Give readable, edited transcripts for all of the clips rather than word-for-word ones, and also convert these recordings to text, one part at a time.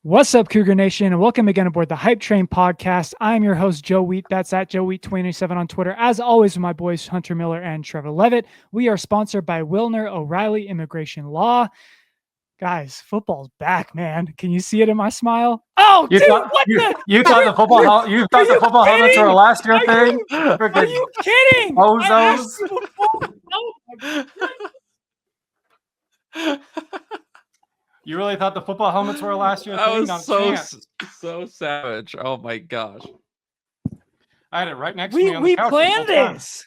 What's up, Cougar Nation, and welcome again aboard the Hype Train podcast. I'm your host, Joe Wheat. That's at Joe Wheat 27 on Twitter. As always, with my boys, Hunter Miller and Trevor Levitt. We are sponsored by Wilner O'Reilly Immigration Law. Guys, football's back, man. Can you see it in my smile? Oh, you dude, thought, what you, the? you thought the football helmets were a last year thing? Are you kidding? Bozos. Oh, my God. You really thought the football helmets were a last year That thing? was Not a chance. so savage. Oh my gosh. I had it right next to me on the We couch. planned the whole time. this.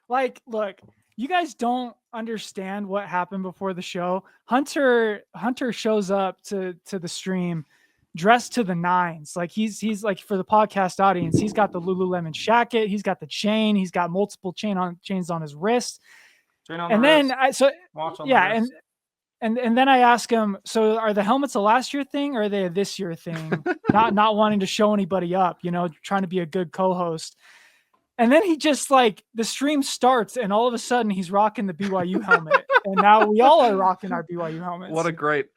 Like, look, you guys don't understand what happened before the show. Hunter shows up to the stream dressed to the nines. Like he's like, for the podcast audience, he's got the Lululemon jacket, he's got the chain, he's got multiple chains on his wrist. And then And then I ask him, so are the helmets a last year thing or are they a this year thing? not wanting to show anybody up, trying to be a good co-host. And then he just the stream starts and all of a sudden he's rocking the BYU helmet. And now we all are rocking our BYU helmets. What a great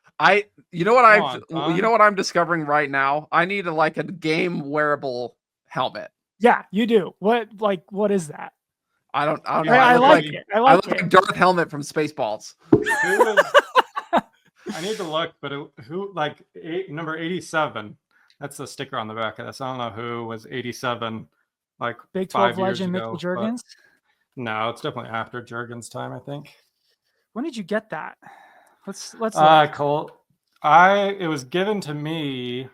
you know what I'm discovering right now? I need a game wearable helmet. Yeah, you do. What is that? I don't know. I like it. I look like Darth Helmet from Spaceballs. I need to look, but number 87. That's the sticker on the back of this. I don't know who was 87. Big 12 5 years legend ago, Mitchell Juergens. No, it's definitely after Juergens' time, I think. When did you get that? Let's Cole. It was given to me.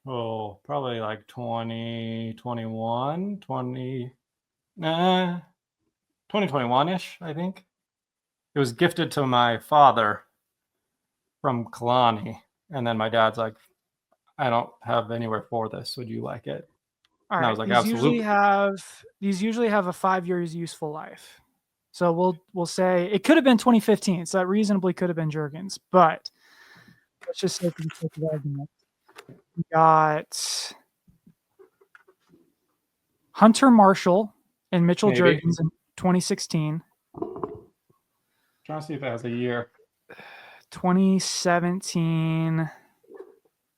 Oh, probably 2021, 2021-ish, I think. It was gifted to my father from Kalani. And then my dad's like, I don't have anywhere for this. Would you like it? All and right. I was like, these absolutely. usually have a 5 years useful life. So we'll say it could have been 2015. So that reasonably could have been Juergens. But let's just say for the sake of argument. We got Hunter Marshall and Mitchell Juergens in 2016. Trying to see if it has a year. 2017.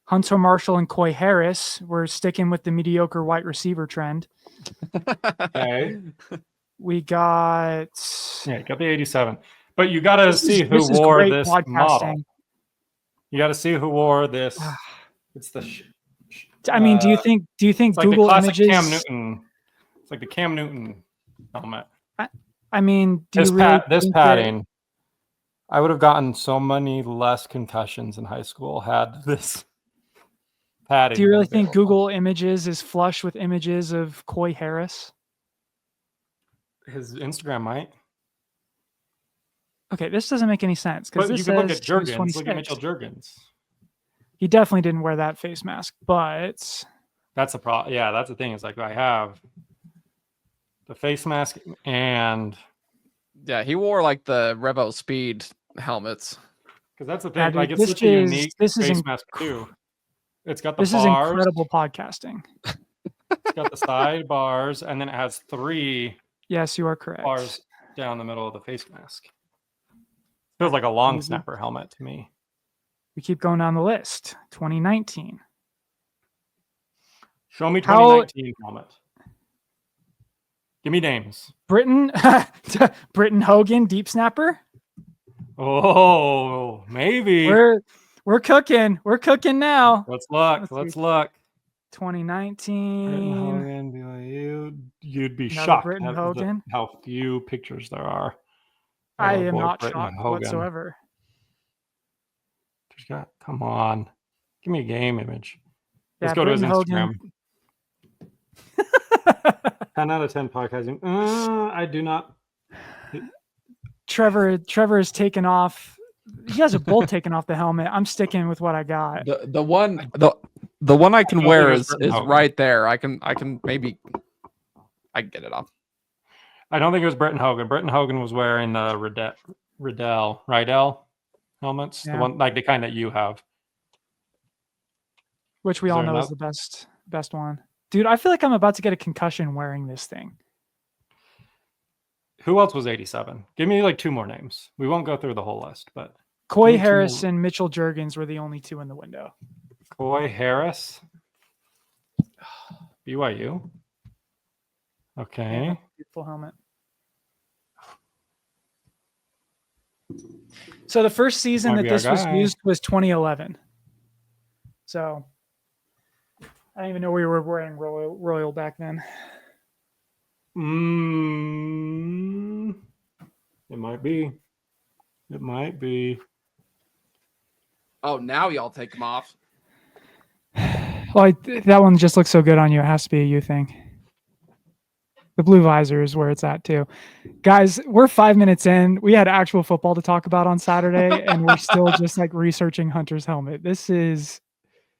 Hunter Marshall and Coy Harris. We're sticking with the mediocre white receiver trend. Okay. We got... Yeah, you got the 87. But you got to see who wore this model. You got to see who wore this. It's the... I mean, do you think Google Images... Cam Newton. It's like the Cam Newton helmet. I mean, this padding... I would have gotten so many less concussions in high school had this padding. Do you really think Google Images is flush with images of Coy Harris? His Instagram might. Okay, this doesn't make any sense. But you can look at Juergens. Look at Mitchell Juergens. He definitely didn't wear that face mask, but... That's the problem. Yeah, that's the thing. It's I have the face mask and... Yeah, he wore the Revo Speed helmets. Because that's the thing. Dude, it's such a unique face mask too. It's got the bars. This is incredible podcasting. It's got the side bars, and then it has 3. Yes, you are correct. Bars down the middle of the face mask. Feels like a long snapper helmet to me. We keep going down the list. 2019. Show me 2019 helmet. Give me names. Britton Hogan, deep snapper. Oh, maybe. We're cooking. We're cooking now. Let's look. 2019. Hogan, you'd be shocked at how few pictures there are. I am not shocked whatsoever. Come on. Give me a game image. Yeah, Let's go to his Instagram. 10 out of 10 podcasting. I do not. Trevor has taken off. You guys have both taken off the helmet. I'm sticking with what I got. The one I can wear is right there. I can maybe get it off. I don't think it was Britton Hogan. Britton Hogan was wearing the Rydell helmets, the one the kind that you have, which we all know is the best one. Dude, I feel like I'm about to get a concussion wearing this thing. Who else was 87? Give me 2 more names. We won't go through the whole list, but Coy Give me Harris two. and Mitchell Juergens were the only two in the window. Coy Harris. BYU. Okay. Yeah, beautiful helmet. So the first season Might that be our this was guy. used was 2011. So I didn't even know we were wearing Royal back then. It might be. It might be. Oh, now y'all take them off. Well, that one just looks so good on you. It has to be a you thing. The blue visor is where it's at too. Guys, we're 5 minutes in. We had actual football to talk about on Saturday, and we're still just like researching Hunter's helmet. This is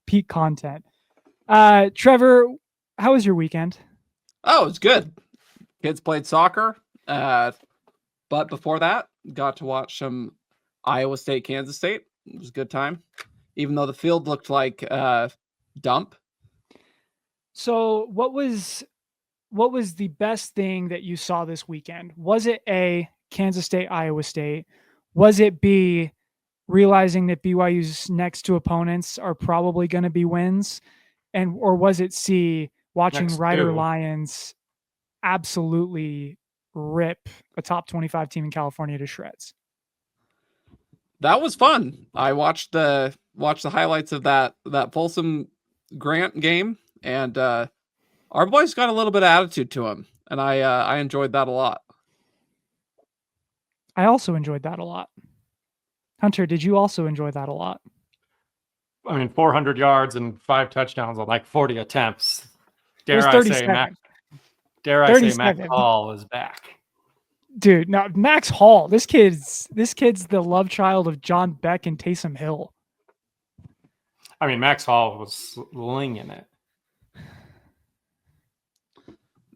peak content. Trevor, how was your weekend? Oh, it's good. Kids played soccer. But before that, got to watch some Iowa State, Kansas State. It was a good time, even though the field looked like dump. So what was the best thing that you saw this weekend? Was it A, Kansas State, Iowa State? Was it B, realizing that BYU's next two opponents are probably going to be wins? Or was it C, watching Next Rider two. Lions absolutely rip a top 25 team in California to shreds? That was fun. I watched the highlights of that Folsom Grant game, and our boys got a little bit of attitude to him, and I enjoyed that a lot. I also enjoyed that a lot. Hunter, did you also enjoy that a lot? I mean, 400 yards and 5 touchdowns on like 40 attempts. It was Dare I say 37. Max Hall is back. Dude, now Max Hall, this kid's the love child of John Beck and Taysom Hill. I mean, Max Hall was slinging it.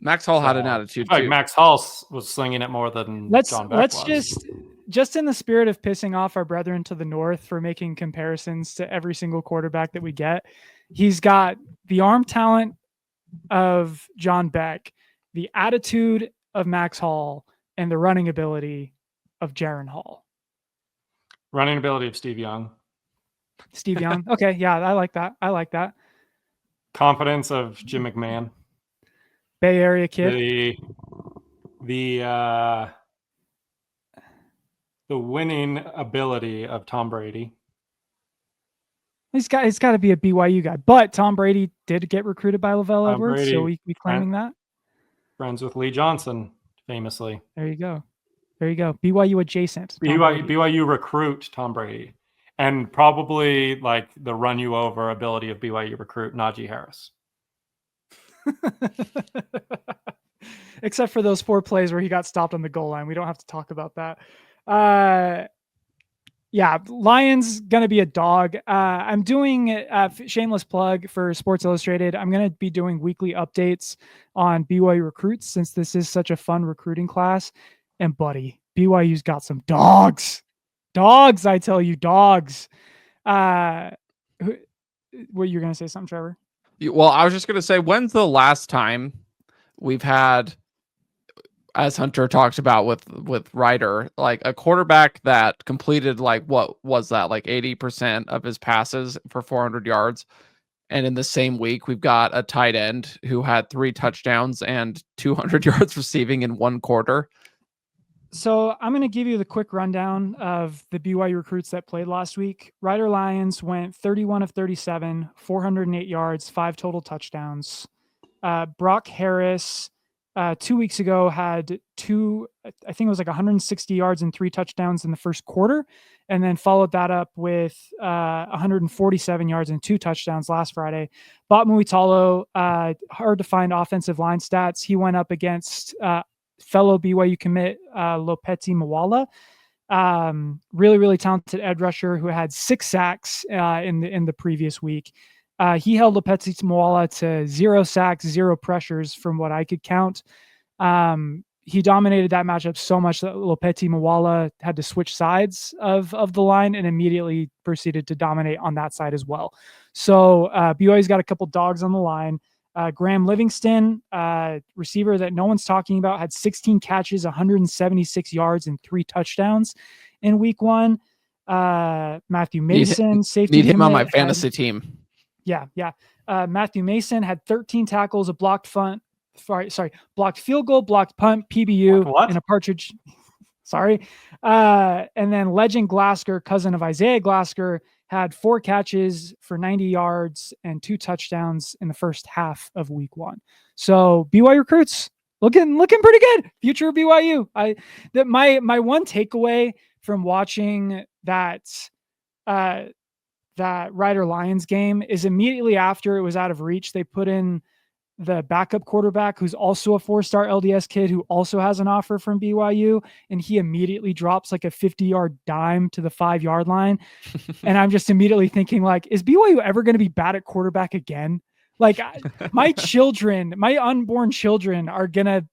Max Hall had an attitude like too. Max Hall was slinging it more than John Beck was. Just in the spirit of pissing off our brethren to the north for making comparisons to every single quarterback that we get. He's got the arm talent of John Beck, the attitude of Max Hall, and the running ability of Jaron Hall. Running ability of Steve Young. Steve Young. Okay, yeah, I like that. Confidence of Jim McMahon. Bay Area kid. The winning ability of Tom Brady. He's got to be a BYU guy, but Tom Brady did get recruited by Lavelle Edwards, Brady, so we claiming that. Friends with Lee Johnson, famously. There you go. BYU adjacent. BYU recruit Tom Brady, and probably like the run you over ability of BYU recruit Najee Harris. Except for those 4 plays where he got stopped on the goal line. We don't have to talk about that. Yeah, Lions going to be a dog. I'm doing a shameless plug for Sports Illustrated. I'm going to be doing weekly updates on BYU recruits since this is such a fun recruiting class. And buddy, BYU's got some dogs. Dogs, I tell you, dogs. What you're going to say something, Trevor? Well, I was just going to say, when's the last time we've had, as Hunter talked about with Ryder, like a quarterback that completed like, what was that, like 80% of his passes for 400 yards. And in the same week, we've got a tight end who had 3 touchdowns and 200 yards receiving in 1 quarter. So I'm going to give you the quick rundown of the BYU recruits that played last week. Rider Lions went 31 of 37, 408 yards, 5 total touchdowns. Brock Harris 2 weeks ago had I think it was like 160 yards and 3 touchdowns in the first quarter, and then followed that up with 147 yards and 2 touchdowns last Friday. Bob Muitalo, hard to find offensive line stats. He went up against fellow BYU commit Lopeti Mawala, really, really talented edge rusher who had 6 sacks in the previous week. He held Lopeti Mawala to 0 sacks, 0 pressures from what I could count. He dominated that matchup so much that Lopeti Mawala had to switch sides of the line and immediately proceeded to dominate on that side as well. So BYU's got a couple dogs on the line. Graham Livingston, receiver that no one's talking about, had 16 catches, 176 yards, and 3 touchdowns in week 1. Matthew Need him- Mason, safety. Need him on my unit, had- fantasy team. Yeah. Matthew Mason had 13 tackles, a blocked punt, blocked field goal, blocked punt, PBU, What? and a partridge. Sorry. And then Legend Glasker, cousin of Isaiah Glasker, had 4 catches for 90 yards and 2 touchdowns in the first half of week 1. So BYU recruits looking pretty good. Future of BYU. My one takeaway from watching that Rider Lions game is immediately after it was out of reach, they put in the backup quarterback, who's also a 4-star LDS kid, who also has an offer from BYU, and he immediately drops like a 50-yard dime to the 5-yard line. And I'm just immediately thinking, like, is BYU ever going to be bad at quarterback again? Like, my children, my unborn children are going to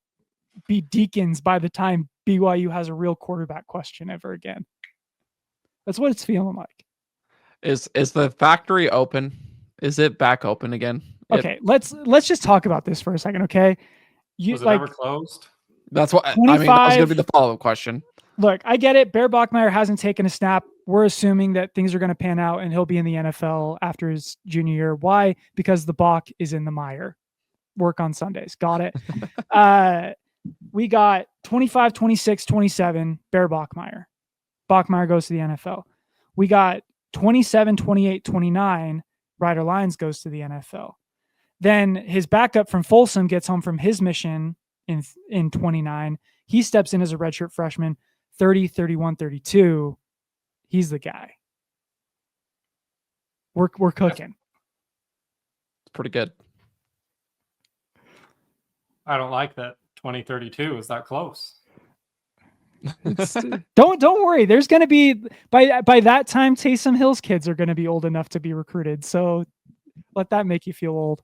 be deacons by the time BYU has a real quarterback question ever again. That's what it's feeling like. Is the factory open? Is it back open again? Okay, let's just talk about this for a second, okay? Was it ever closed? That's what I mean. That was going to 25 be the follow-up question. Look, I get it. Bear Bachmeier hasn't taken a snap. We're assuming that things are going to pan out and he'll be in the NFL after his junior year. Why? Because the Bach is in the mire. Work on Sundays. Got it. We got 25, 26, 27, Bear Bachmeier. Bachmeier goes to the NFL. We got 27, 28, 29, Rider Lions goes to the NFL. Then his backup from Folsom gets home from his mission in 29. He steps in as a redshirt freshman, 30, 31, 32. He's the guy. We're cooking. It's pretty good. I don't like that 2032 is that close. Don't worry. There's going to be by that time Taysom Hill's kids are going to be old enough to be recruited. So let that make you feel old.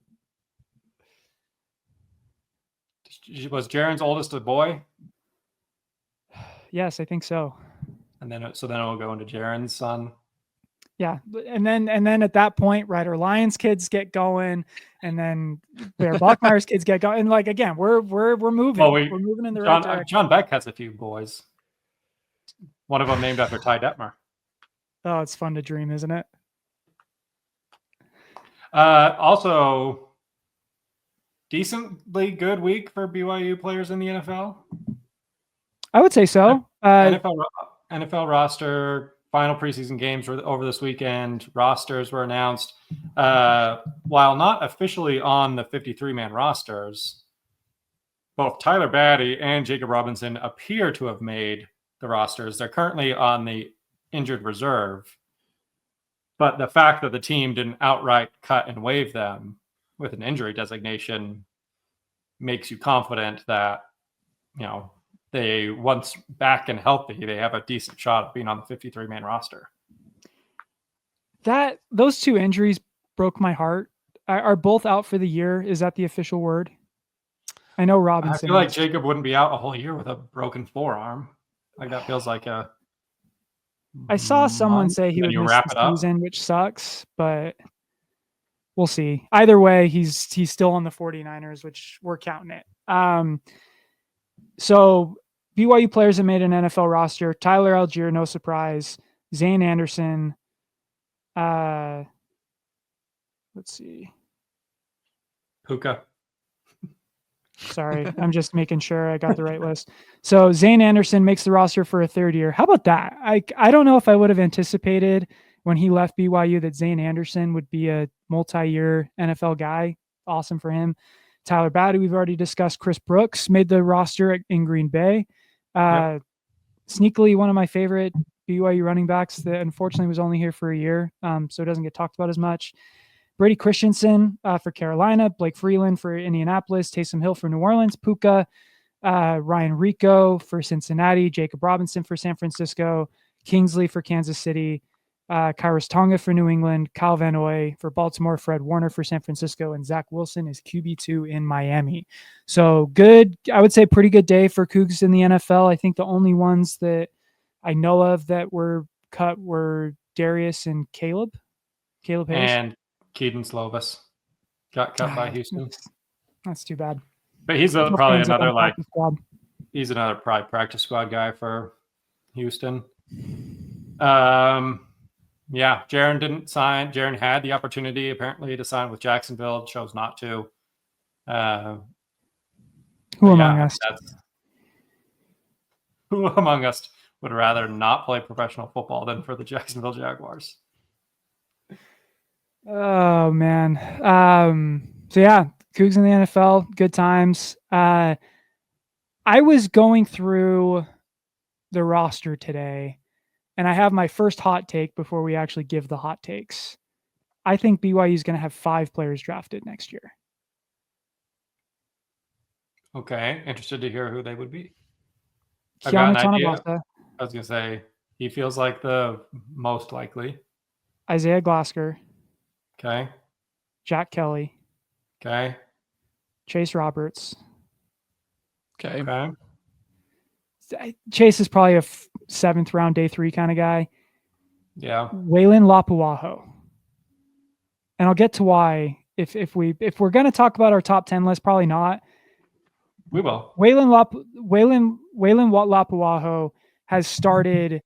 Was Jaren's oldest a boy? Yes, I think so. And then it'll go into Jaren's son. Yeah, and then at that point, Rider Lions kids get going, and then Bear Bachmeier's kids get going. And like again, we're moving. Well, we're moving in the right direction. John Beck has a few boys. One of them named after Ty Detmer. Oh, it's fun to dream, isn't it? Also, decently good week for BYU players in the NFL. I would say so. NFL roster, final preseason games were over this weekend. Rosters were announced. While not officially on the 53-man rosters, both Tyler Batty and Jacob Robinson appear to have made the rosters. They're currently on the injured reserve. But the fact that the team didn't outright cut and waive them with an injury designation makes you confident that, they once back and healthy, they have a decent shot of being on the 53-man roster. Those 2 injuries broke my heart. Are both out for the year? Is that the official word? I know Robinson. I feel like Jacob wouldn't be out a whole year with a broken forearm. Like that feels like I saw someone say he would miss wrap the season, which sucks, but we'll see. Either way, he's still on the 49ers, which we're counting it. So BYU players that made an NFL roster: Tyler Algier, no surprise. Zane Anderson. Let's see. Puka. Sorry, I'm just making sure I got the right list. So Zane Anderson makes the roster for a 3rd year. How about that? I don't know if I would have anticipated when he left BYU that Zane Anderson would be a multi-year NFL guy. Awesome for him. Tyler Batty, we've already discussed. Chris Brooks made the roster in Green Bay. Yep. Sneakily, one of my favorite BYU running backs that unfortunately was only here for a year, so it doesn't get talked about as much. Brady Christensen for Carolina, Blake Freeland for Indianapolis, Taysom Hill for New Orleans, Puka, Ryan Rico for Cincinnati, Jacob Robinson for San Francisco, Kingsley for Kansas City, Kairos Tonga for New England, Kyle Van Noy for Baltimore, Fred Warner for San Francisco, and Zach Wilson is QB2 in Miami. So good, I would say pretty good day for Cougs in the NFL. I think the only ones that I know of that were cut were Darius and Caleb Hayes. And Keaton Slovis got cut by Houston. That's too bad. But he's No probably fans up another on practice squad. he's another probably practice squad guy for Houston. Yeah, Jaron didn't sign. Jaron had the opportunity apparently to sign with Jacksonville, chose not to. Who But among yeah, us? who among us would rather not play professional football than for the Jacksonville Jaguars? Oh man. So yeah, Cougs in the NFL, good times. I was going through the roster today, and I have my first hot take before we actually give the hot takes. I think BYU is going to have 5 players drafted next year. Okay, interested to hear who they would be. I've got Keanu an idea. Tanabasa, I was gonna say he feels like the most likely. Isaiah Glasker, Okay, Jack Kelly, okay, Chase Roberts. Okay. okay. Chase is probably a 7th round, day 3 kind of guy. Yeah, Waylon Lapuaho. And I'll get to why if we're going to talk about our top 10 list, probably not. we will. Waylon Lapuaho has started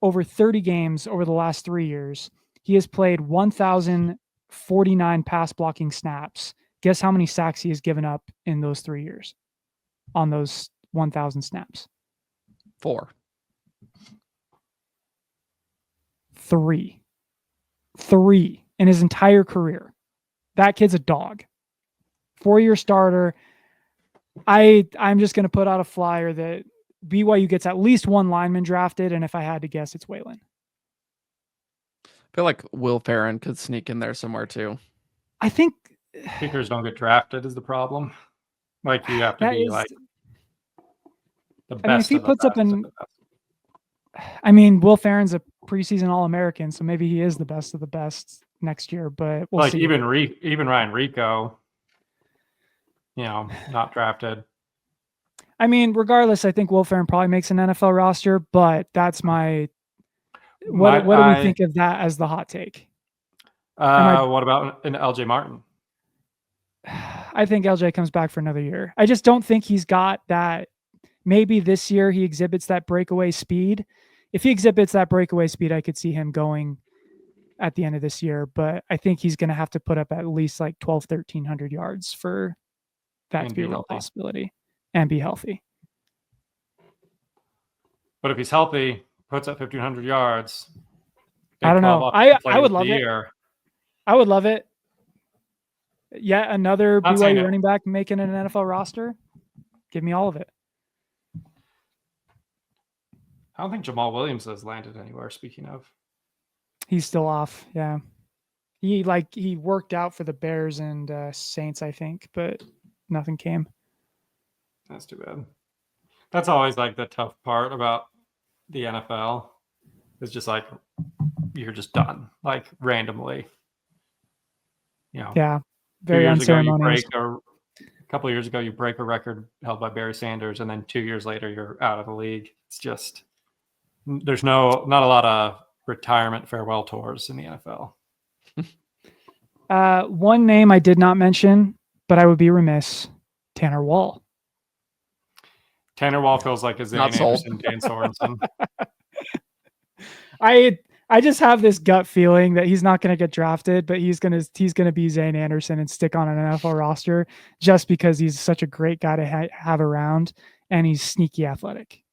over 30 games over the last 3 years. He has played 1,049 pass blocking snaps. Guess how many sacks he has given up in those 3 years on those 1,000 snaps? 4. 3 in his entire career. That kid's a dog. 4-year starter. I'm just going to put out a flyer that BYU gets at least 1 lineman drafted, and if I had to guess, it's Waylon. I feel like Will Farron could sneak in there somewhere too. I think Kickers don't get drafted is the problem. Like you have to be like the best. I mean, if he of the puts up best of an, the best. I mean, Will Farron's a preseason All-American, so maybe he is the best of the best next year. But we'll like see. even Ryan Rico, not drafted. I mean, regardless, I think Will Farron probably makes an NFL roster, but that's my. What do we think of that as the hot take? What about an LJ Martin? I think LJ comes back for another year. I just don't think he's got that. Maybe this year he exhibits that breakaway speed. If he exhibits that breakaway speed, I could see him going at the end of this year. But I think he's going to have to put up at least like 1,100 yards for that to be a real possibility and be healthy. But if he's healthy, puts up 1,500 yards. I don't know. I would love it. I would love it. Yet another BYU running back making an NFL roster. Give me all of it. I don't think Jamal Williams has landed anywhere. Speaking of, he's still off. Yeah, he worked out for the Bears and Saints, I think, but nothing came. That's too bad. That's always like the tough part about the NFL. It's just like you're just done, like randomly. Yeah, very unceremonious. A couple of years ago, you break a record held by Barry Sanders, and then 2 years later, you're out of the league. It's just there's not a lot of retirement farewell tours in the NFL. One name I did not mention, but I would be remiss: Tanner Wall. Tanner Wall feels like a Zane Anderson, Dan Sorensen. I just have this gut feeling that he's not going to get drafted, but he's going to be Zane Anderson and stick on an NFL roster just because he's such a great guy to have around and he's sneaky athletic.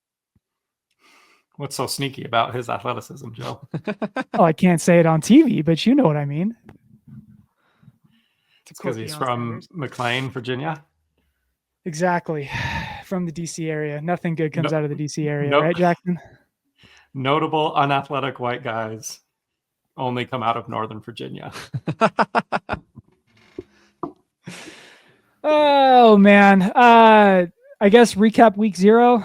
What's so sneaky about his athleticism, Joe? Oh, I can't say it on TV, but you know what I mean. It's because he's from McLean, Virginia. Exactly. From the DC area. Nothing good comes out of the DC area, right, Jackson? Notable unathletic white guys only come out of Northern Virginia. Oh, man. I guess recap week 0.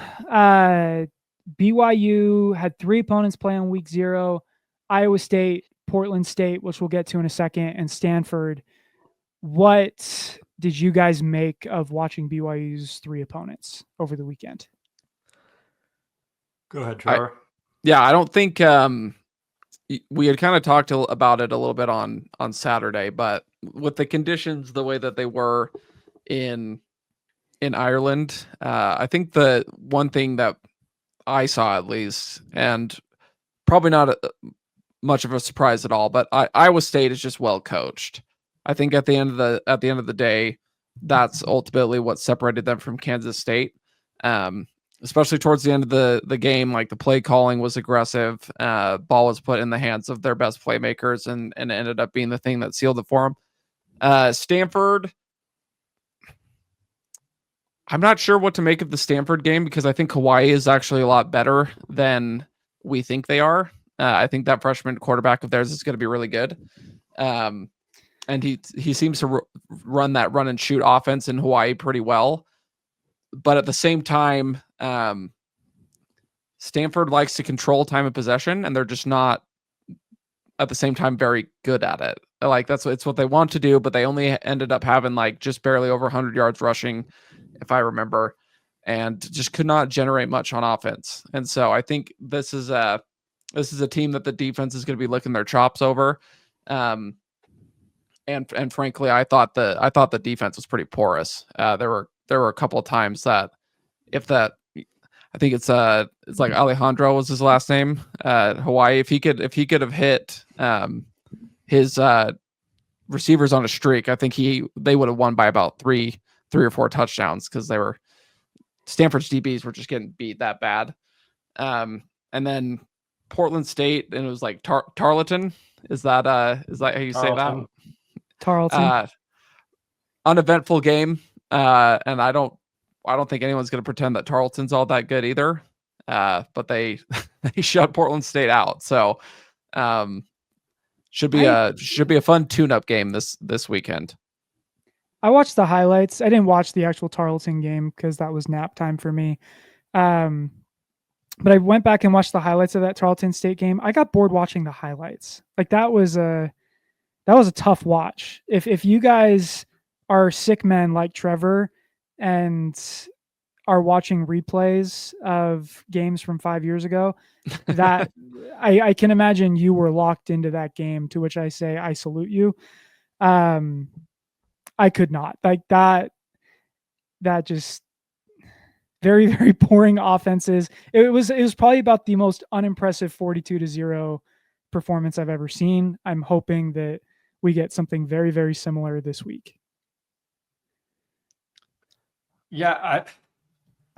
BYU had 3 opponents play on week 0. Iowa State, Portland State, which we'll get to in a second, and Stanford. What did you guys make of watching BYU's 3 opponents over the weekend? Go ahead, Trevor. I don't think we had kind of talked about it a little bit on Saturday, but with the conditions the way that they were in Ireland, I think the one thing that I saw at least, and probably not much of a surprise at all. But Iowa State is just well coached. I think at the end of the day, that's ultimately what separated them from Kansas State. Especially towards the end of the game, like the play calling was aggressive. Ball was put in the hands of their best playmakers, and it ended up being the thing that sealed it for them. Stanford, I'm not sure what to make of the Stanford game because I think Hawaii is actually a lot better than we think they are. I think that freshman quarterback of theirs is going to be really good. And he seems to run that run and shoot offense in Hawaii pretty well. But at the same time, Stanford likes to control time of possession, and they're just not at the same time very good at it. Like it's what they want to do, but they only ended up having like just barely over 100 yards rushing, if I remember, and just could not generate much on offense. And so I think this is a team that the defense is going to be licking their chops over. And frankly, I thought the defense was pretty porous. There were a couple of times that I think it's like Alejandro was his last name. Hawaii. If he could have hit his receivers on a streak, I think they would have won by about three or four touchdowns because Stanford's DBs were just getting beat that bad. And then Portland State, and it was like Tarleton. Is that how you say that? Tarleton. Uneventful game. And I don't think anyone's going to pretend that Tarleton's all that good either. But they shut Portland State out. So should be a fun tune-up game this weekend. I watched the highlights. I didn't watch the actual Tarleton game because that was nap time for me. But I went back and watched the highlights of that Tarleton State game. I got bored watching the highlights. Like that was a tough watch. If you guys are sick men like Trevor and are watching replays of games from 5 years ago, that I can imagine you were locked into that game, to which I say, I salute you. I could not like that just very, very boring offenses. It was probably about the most unimpressive 42-0 performance I've ever seen. I'm hoping that we get something very, very similar this week. Yeah,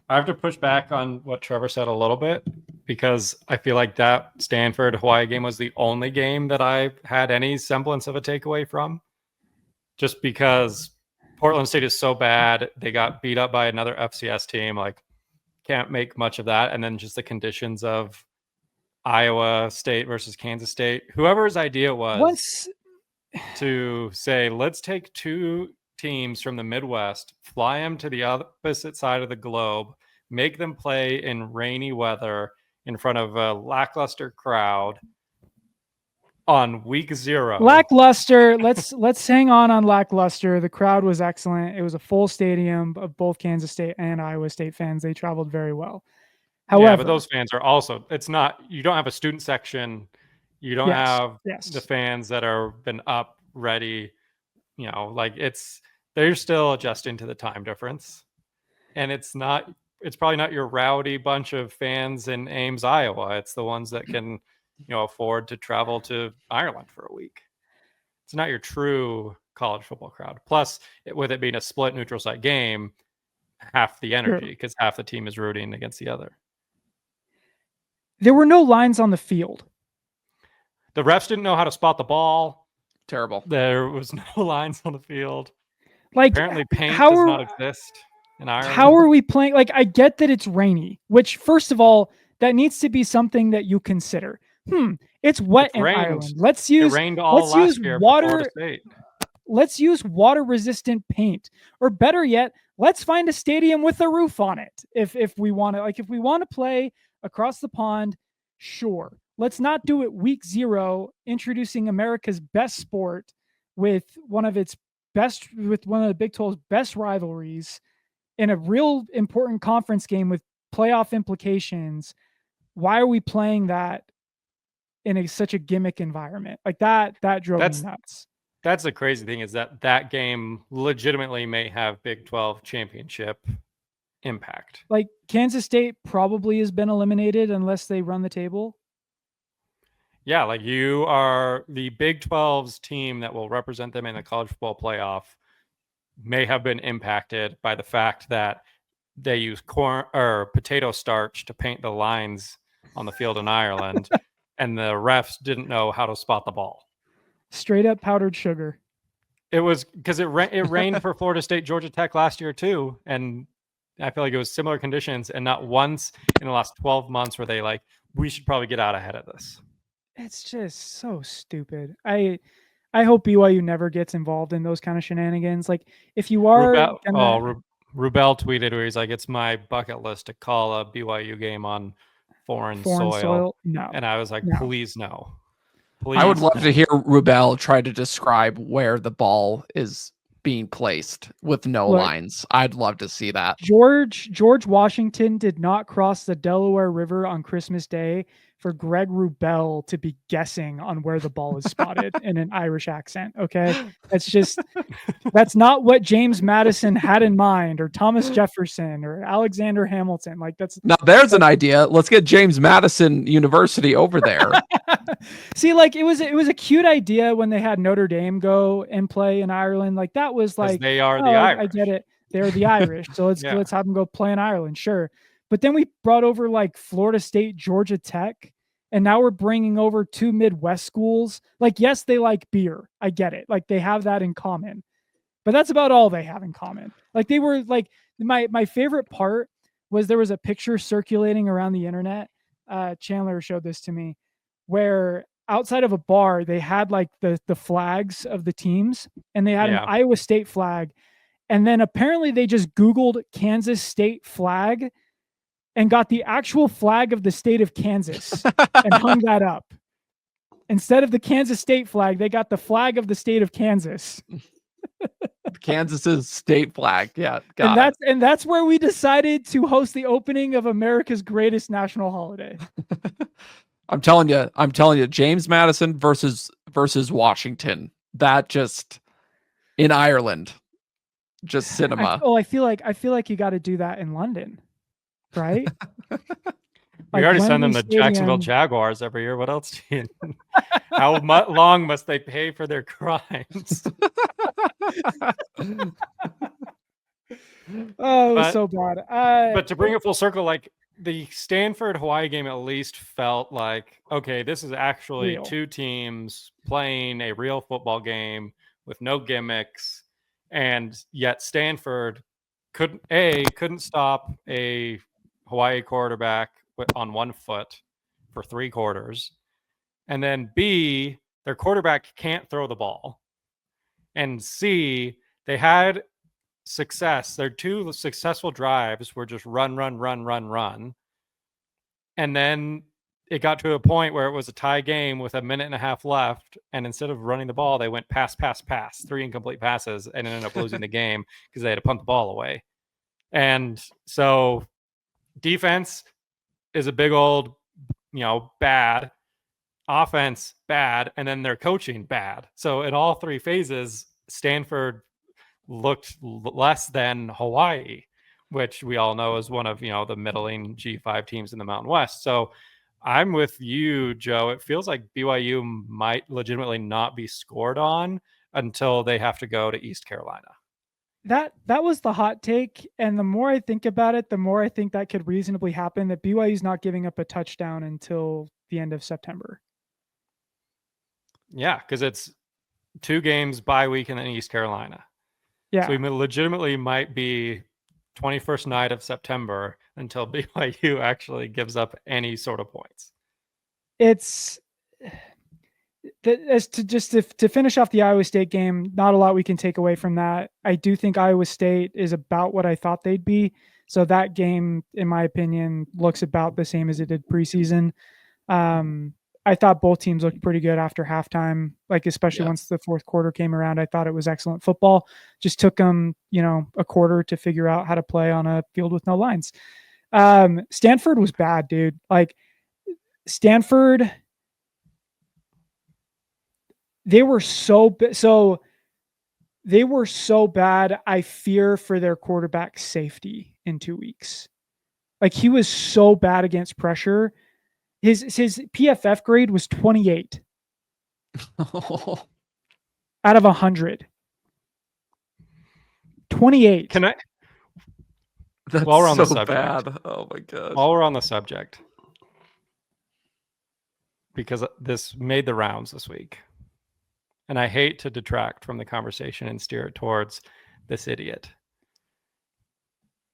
I have to push back on what Trevor said a little bit because I feel like that Stanford Hawaii game was the only game that I had any semblance of a takeaway from. Just because Portland State is so bad, they got beat up by another FCS team. Like, can't make much of that. And then just the conditions of Iowa State versus Kansas State. Whoever's idea was to say, let's take two teams from the Midwest, fly them to the opposite side of the globe, make them play in rainy weather in front of a lackluster crowd on week 0. Lackluster. Let's hang on lackluster. The crowd was excellent. It was a full stadium of both Kansas State and Iowa State fans. They traveled very well. However, yeah, but those fans are also, it's not, you don't have a student section. You don't have the fans that are been up ready, like they're still adjusting to the time difference. And it's probably not your rowdy bunch of fans in Ames, Iowa. It's the ones that can, afford to travel to Ireland for a week. It's not your true college football crowd. Plus, with it being a split neutral site game, half the energy because half the team is rooting against the other. There were no lines on the field. The refs didn't know how to spot the ball. Terrible. There was no lines on the field. Like, apparently paint does not exist in Ireland. How are we playing? Like, I get that it's rainy, which first of all, that needs to be something that you consider. It's wet in Ireland. Let's use water. Let's use water resistant paint, or better yet, let's find a stadium with a roof on it. If we want to, if we want to play across the pond, sure. Let's not do it week 0, introducing America's best sport with one of the Big 12's best rivalries in a real important conference game with playoff implications. Why are we playing that in such a gimmick environment? Like that drove me nuts. That's the crazy thing, is that game legitimately may have Big 12 championship impact. Like Kansas State probably has been eliminated unless they run the table. Yeah, like you are the Big 12's team that will represent them in the college football playoff may have been impacted by the fact that they use corn or potato starch to paint the lines on the field in Ireland, and the refs didn't know how to spot the ball. Straight up powdered sugar. It was because it rained for Florida State, Georgia Tech last year too, and I feel like it was similar conditions, and not once in the last 12 months were they like, we should probably get out ahead of this. It's just so stupid. I hope BYU never gets involved in those kind of shenanigans. Like, if you are Rubel tweeted where he's like, it's my bucket list to call a BYU game on foreign soil. No. And I was like, No. please no. Please. I would love to hear Rubel try to describe where the ball is being placed with no lines. I'd love to see that. George Washington did not cross the Delaware River on Christmas Day for Greg Wrubell to be guessing on where the ball is spotted in an Irish accent. Okay. That's not what James Madison had in mind, or Thomas Jefferson or Alexander Hamilton. Like, now there's an idea. Let's get James Madison University over there. See, like, it was a cute idea when they had Notre Dame go and play in Ireland. Like, that was like, they are the Irish. I get it. They're the Irish. So let's have them go play in Ireland. Sure. But then we brought over like Florida State, Georgia Tech, and now we're bringing over two Midwest schools. Like, yes, they like beer. I get it. Like, they have that in common, but that's about all they have in common. Like, they were like, my favorite part was there was a picture circulating around the internet. Chandler showed this to me, where outside of a bar, they had like the flags of the teams, and they had an Iowa State flag. And then apparently they just Googled Kansas State flag and got the actual flag of the state of Kansas and hung that up. Instead of the Kansas State flag, they got the flag of the state of Kansas. Kansas's state flag. Yeah. And that's where we decided to host the opening of America's greatest national holiday. I'm telling you, James Madison versus Washington. That just in Ireland. Just cinema. I feel like you got to do that in London, right? We already send them the Jacksonville Jaguars every year. What else do you? How long must they pay for their crimes? So bad. But to bring it full circle, like the Stanford Hawaii game, at least felt like, okay, this is actually two teams playing a real football game with no gimmicks. And yet Stanford couldn't stop a Hawaii quarterback on one foot for 3 quarters. And then B, their quarterback can't throw the ball. And C, they had success. Their 2 successful drives were just run. And then it got to a point where it was a tie game with a minute and a half left. And instead of running the ball, they went pass, 3 incomplete passes, and ended up losing the game because they had to punt the ball away. And so defense is a big old, bad. Offense, bad. And then their coaching, bad. So in all 3 phases, Stanford looked less than Hawaii, which we all know is one of, the middling G5 teams in the Mountain West. So I'm with you, Joe. It feels like BYU might legitimately not be scored on until they have to go to East Carolina. That was the hot take. And the more I think about it, the more I think that could reasonably happen, that BYU is not giving up a touchdown until the end of September. Yeah, because it's 2 games bye week and then East Carolina. Yeah. So we legitimately might be 21st night of September until BYU actually gives up any sort of points. It's to finish off the Iowa State game, not a lot we can take away from that. I do think Iowa State is about what I thought they'd be. So that game, in my opinion, looks about the same as it did preseason. I thought both teams looked pretty good after halftime, like especially once the fourth quarter came around. I thought it was excellent football. Just took them, a quarter to figure out how to play on a field with no lines. Stanford was bad, dude. Like Stanford, they were so bad. I fear for their quarterback's safety in 2 weeks. Like, he was so bad against pressure. His PFF grade was 28 out of 100. 28. Can I? That's While we're on so the subject. bad. Oh my god. While we're on the subject, because this made the rounds this week, and I hate to detract from the conversation and steer it towards this idiot,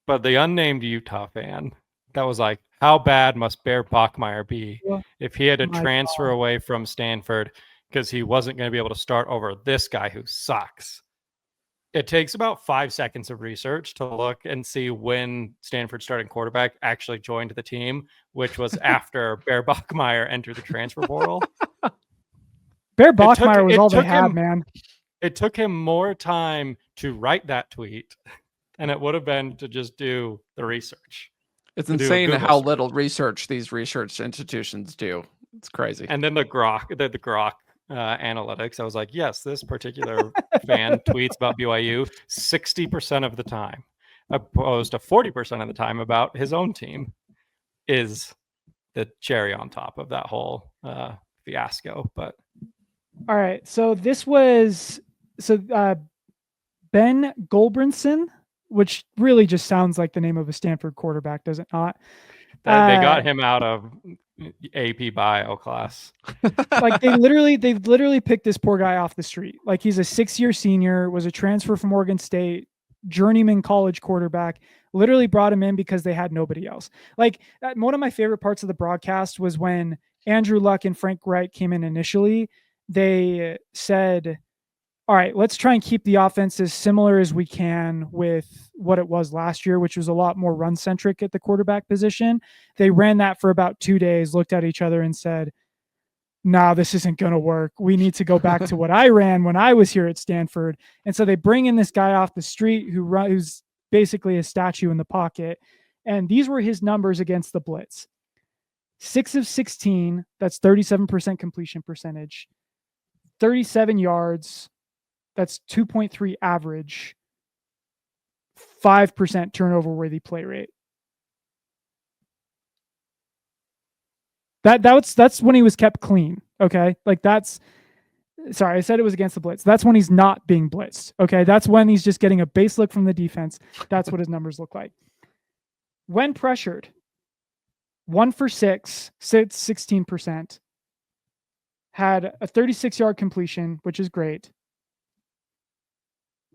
but the unnamed Utah fan that was like, how bad must Bear Bachmeier be if he had to transfer away from Stanford because he wasn't going to be able to start over this guy who sucks? It takes about 5 seconds of research to look and see when Stanford's starting quarterback actually joined the team, which was after Bear Bachmeier entered the transfer portal. Bear Bachmeier was all they had, man. It took him more time to write that tweet than it would have been to just do the research. It's insane how little research these research institutions do. It's crazy. And then the Grok analytics, I was like, yes, this particular fan tweets about BYU 60% of the time, opposed to 40% of the time about his own team, is the cherry on top of that whole fiasco. But all right, so this was Ben Goldbrinson, which really just sounds like the name of a Stanford quarterback, does it not? They got him out of AP bio class. Like they've literally picked this poor guy off the street. Like he's a 6-year senior, was a transfer from Oregon State, journeyman college quarterback, literally brought him in because they had nobody else. Like one of my favorite parts of the broadcast was when Andrew Luck and Frank Wright came in initially. They said, all right, let's try and keep the offense as similar as we can with what it was last year, which was a lot more run-centric at the quarterback position. They ran that for about 2 days, looked at each other and said, nah, this isn't going to work. We need to go back to what I ran when I was here at Stanford. And so they bring in this guy off the street who's basically a statue in the pocket. And these were his numbers against the blitz. 6 of 16, that's 37% completion percentage, 37 yards, that's 2.3 average, 5% turnover worthy play rate. That's when he was kept clean. Okay. Like sorry, I said it was against the blitz. That's when he's not being blitzed. Okay. That's when he's just getting a base look from the defense. That's what his numbers look like. When pressured, 1 for 6, 16%, had a 36-yard completion, which is great.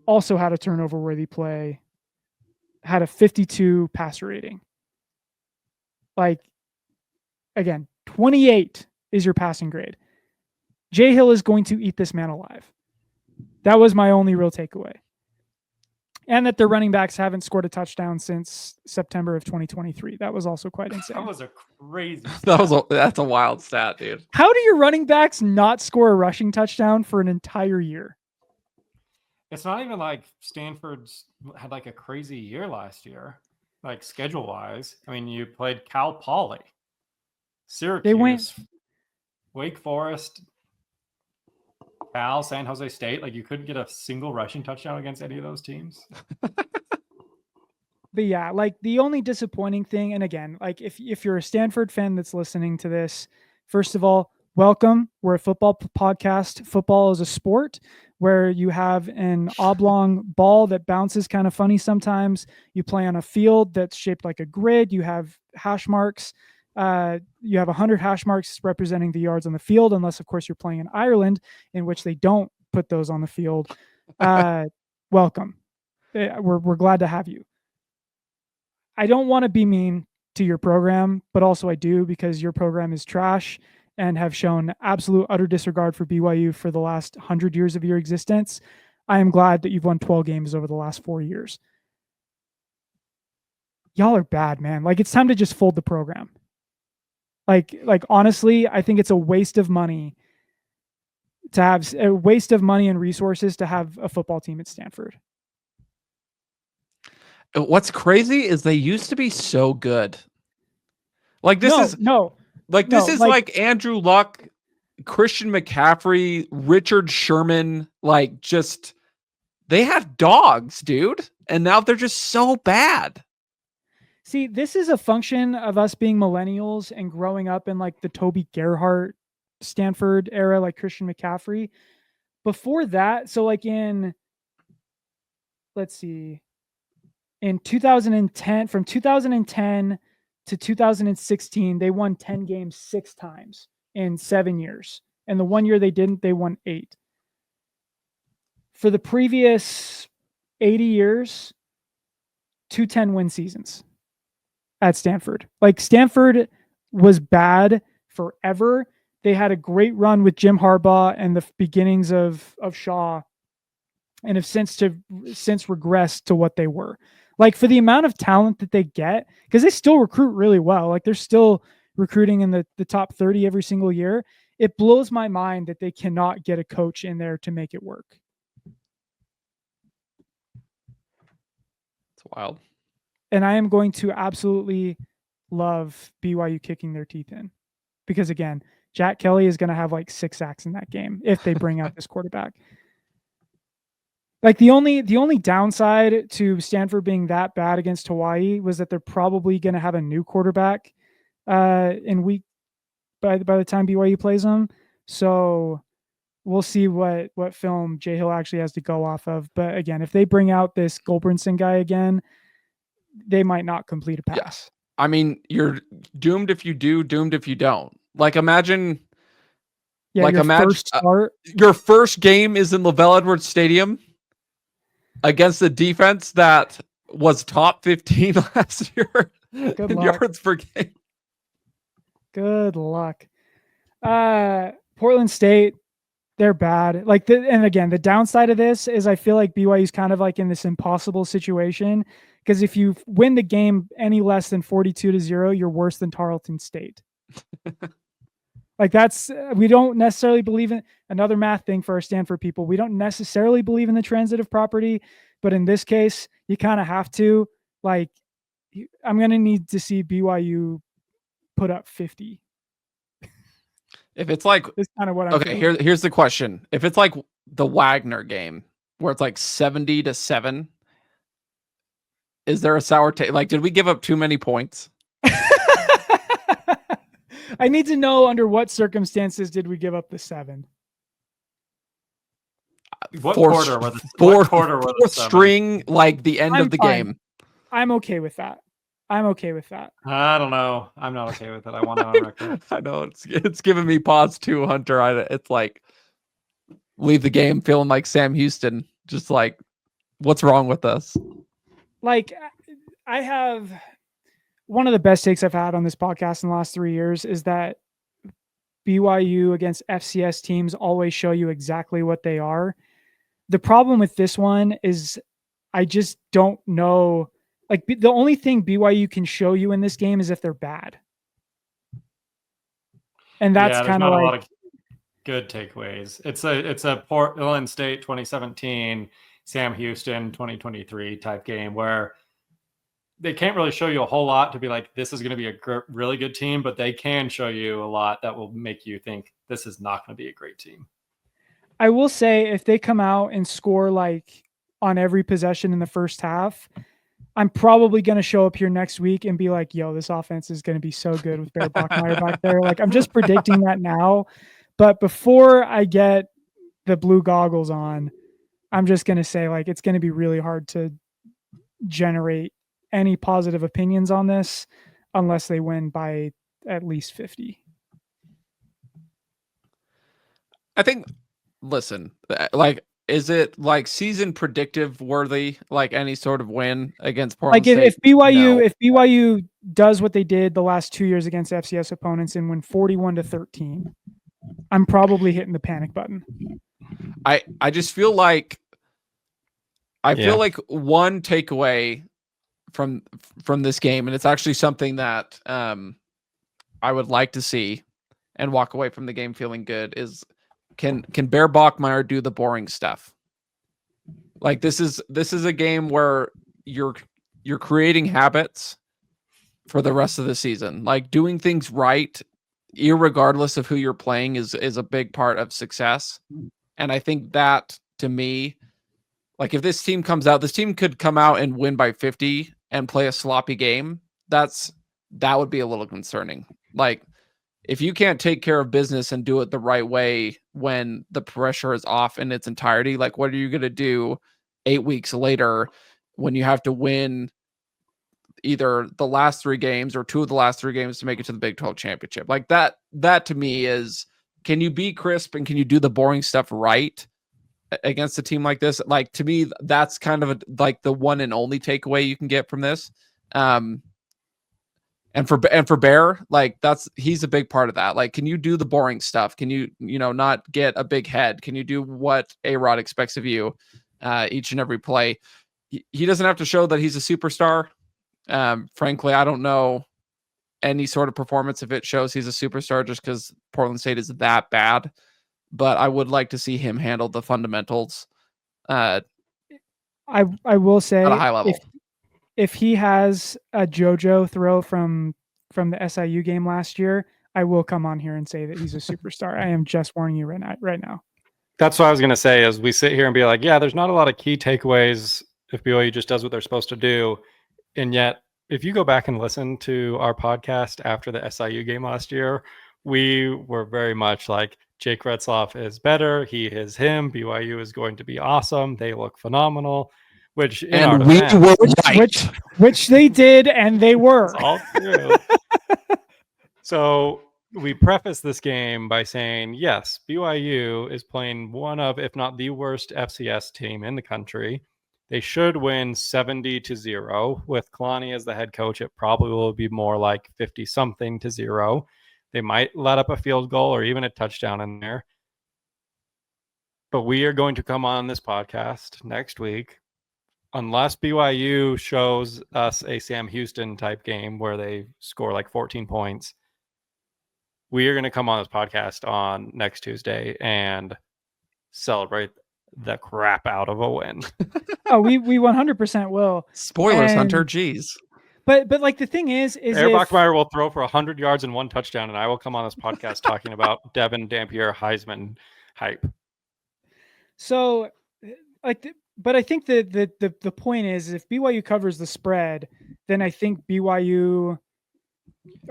Also had a turnover worthy play, had a 52 passer rating. Like, again, 28 is your passing grade. Jay Hill is going to eat this man alive. That was my only real takeaway. And that their running backs haven't scored a touchdown since September of 2023. That was also quite insane. That was a crazy stat. That's a wild stat, dude. How do your running backs not score a rushing touchdown for an entire year? It's not even like Stanford's had like a crazy year last year, like schedule wise. I mean, you played Cal Poly, Syracuse, Wake Forest, Cal, San Jose State. Like you couldn't get a single rushing touchdown against any of those teams. But yeah, like the only disappointing thing, and again, like if you're a Stanford fan that's listening to this, first of all, welcome. We're a football podcast. Football is a sport where you have an oblong ball that bounces kind of funny sometimes. You play on a field that's shaped like a grid. You have hash marks. You have 100 hash marks representing the yards on the field, unless, of course, you're playing in Ireland, in which they don't put those on the field. Welcome. We're glad to have you. I don't want to be mean to your program, but also I do, because your program is trash and have shown absolute utter disregard for BYU for the last 100 years of your existence. I am glad that you've won 12 games over the last 4 years. Y'all are bad, man. Like, it's time to just fold the program. Like honestly, I think it's a waste of money and resources to have a football team at Stanford. What's crazy is they used to be so good. Like this is like Andrew Luck, Christian McCaffrey, Richard Sherman, like just they have dogs, dude. And now they're just so bad. See, this is a function of us being millennials and growing up in like the Toby Gerhart Stanford era, like Christian McCaffrey. Before that, so like let's see, in 2010, from 2010 to 2016, they won 10 games 6 times in 7 years. And the one year they didn't, they won 8. For the previous 80 years, 2 10-win seasons at Stanford. Like Stanford was bad forever. They had a great run with Jim Harbaugh and the beginnings of Shaw, and have since regressed to what they were. Like for the amount of talent that they get, because they still recruit really well. Like they're still recruiting in the top 30 every single year. It blows my mind that they cannot get a coach in there to make it work. It's wild. And I am going to absolutely love BYU kicking their teeth in, because again, Jack Kelly is going to have like 6 sacks in that game if they bring out this quarterback. Like the only downside to Stanford being that bad against Hawaii was that they're probably going to have a new quarterback in week by the time BYU plays them. So we'll see what film Jay Hill actually has to go off of. But again, if they bring out this Goldbrinson guy again, they might not complete a pass. Yes. I mean, you're doomed if you do, doomed if you don't. Like imagine your first game is in LaVell Edwards Stadium against a defense that was top 15 last year in yards per game. Good luck. Portland State, they're bad. Like and again, the downside of this is I feel like BYU's kind of like in this impossible situation, because if you win the game any less than 42-0, you're worse than Tarleton State. Like we don't necessarily believe in another math thing for our Stanford people. We don't necessarily believe in the transitive property, but in this case, you kind of have to. Like, I'm going to need to see BYU put up 50. If it's like, it's kind of what I'm okay, here's the question. If it's like the Wagner game where it's like 70-7, is there a sour taste? Like, did we give up too many points? I need to know under what circumstances did we give up the 7? What quarter were the string, like the end of the game? I'm okay with that. I don't know. I'm not okay with it. I want it on record. I know it's giving me pause too, Hunter. It's like leave the game feeling like Sam Houston. Just like, what's wrong with us? Like, I have one of the best takes I've had on this podcast in the last 3 years is that BYU against FCS teams always show you exactly what they are. The problem with this one is I just don't know. Like the only thing BYU can show you in this game is if they're bad. And that's kind of like a lot of good takeaways. It's a Portland State 2017, Sam Houston 2023 type game where they can't really show you a whole lot to be like, this is going to be a really good team, but they can show you a lot that will make you think this is not going to be a great team. I will say if they come out and score like on every possession in the first half, I'm probably going to show up here next week and be like, yo, this offense is going to be so good with Bear Bachmeier back there. Like I'm just predicting that now, but before I get the blue goggles on, I'm just going to say like, it's going to be really hard to generate any positive opinions on this unless they win by at least 50. I think, listen, like, is it like season predictive worthy, like any sort of win against Portland State? If BYU does what they did the last 2 years against FCS opponents and win 41-13, I'm probably hitting the panic button. I just feel like feel like one takeaway from this game, and it's actually something that I would like to see and walk away from the game feeling good, is can Bear Bachmeier do the boring stuff? Like this is a game where you're creating habits for the rest of the season. Like doing things right, irregardless of who you're playing, is a big part of success. And I think that, to me, like if this team could come out and win by 50 and play a sloppy game, that would be a little concerning. Like, if you can't take care of business and do it the right way when the pressure is off in its entirety, like, what are you going to do 8 weeks later when you have to win either the last 3 games or 2 of the last 3 games to make it to the Big 12 championship? Like, that to me is, can you be crisp and can you do the boring stuff right against a team like this? Like, to me, that's kind of like the one and only takeaway you can get from this. And for Bear, like, he's a big part of that. Like, can you do the boring stuff? Can you not get a big head? Can you do what A-Rod expects of you each and every play? He doesn't have to show that he's a superstar. Frankly, I don't know any sort of performance if it shows he's a superstar just because Portland State is that bad. But I would like to see him handle the fundamentals I will say at a high level. If he has a JoJo throw from the SIU game last year, I will come on here and say that he's a superstar. I am just warning you right now. That's what I was going to say. As we sit here and be like, yeah, there's not a lot of key takeaways if BYU just does what they're supposed to do, and yet if you go back and listen to our podcast after the SIU game last year, we were very much like, Jake Retzloff is better. He is him. BYU is going to be awesome. They look phenomenal. Which in our we defense, were right. Which they did, and they were. It's all true. So we preface this game by saying, yes, BYU is playing one of, if not the worst FCS team in the country. They should win 70-0. With Kalani as the head coach, it probably will be more like 50-something to 0. They might let up a field goal or even a touchdown in there. But we are going to come on this podcast next week, unless BYU shows us a Sam Houston type game where they score like 14 points. We are going to come on this podcast on next Tuesday and celebrate the crap out of a win. Oh, we 100% will. Spoilers, And- Hunter. Jeez. But like the thing is Aaron Bachmeier will throw for 100 yards and 1 touchdown, and I will come on this podcast talking about Devin Dampier Heisman hype. So, but I think the point is, if BYU covers the spread, then I think BYU,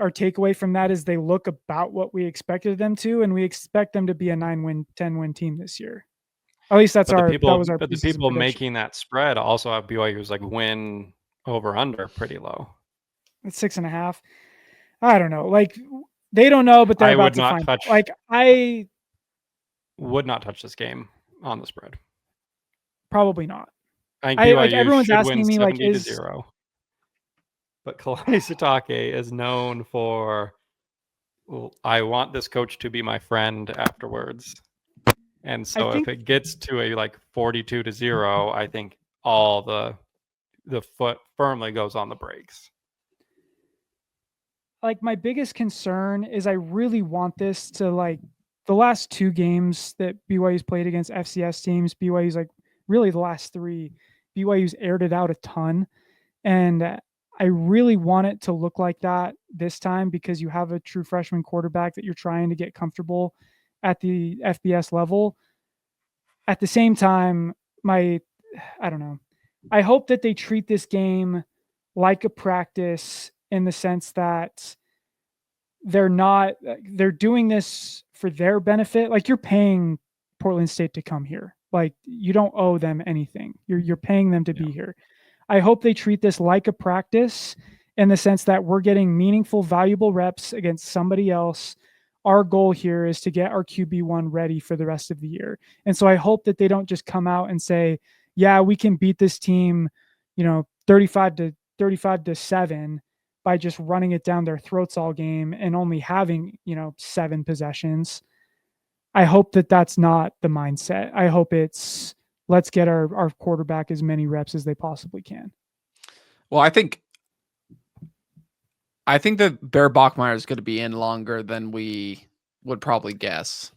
our takeaway from that is they look about what we expected them to, and we expect them to be a 9-win, 10-win team this year. At least that was our. But the people making that spread also have BYU's like win over under pretty low. It's 6.5. I don't know. Like, they don't know, but they're about to find out. Like, I would not touch this game on the spread. Probably not. I think BYU like everyone's should asking win me, like, 70-0. But Kalani Sitake is known for, well, I want this coach to be my friend afterwards. And so if it gets to a like 42-0, I think all the foot firmly goes on the brakes. Like, my biggest concern is I really want this to, like, the last 2 games that BYU's played against FCS teams, BYU's like really the last 3, BYU's aired it out a ton. And I really want it to look like that this time, because you have a true freshman quarterback that you're trying to get comfortable at the FBS level. At the same time, I don't know. I hope that they treat this game like a practice, in the sense that they're doing this for their benefit. Like, you're paying Portland State to come here. Like, you don't owe them anything. You're paying them to be here. I hope they treat this like a practice, in the sense that we're getting meaningful, valuable reps against somebody else. Our goal here is to get our QB1 ready for the rest of the year. And so I hope that they don't just come out and say, yeah, we can beat this team, 35-7 by just running it down their throats all game and only having, 7 possessions. I hope that that's not the mindset. I hope it's, let's get our quarterback as many reps as they possibly can. Well, I think that Bear Bachmeier is going to be in longer than we would probably guess.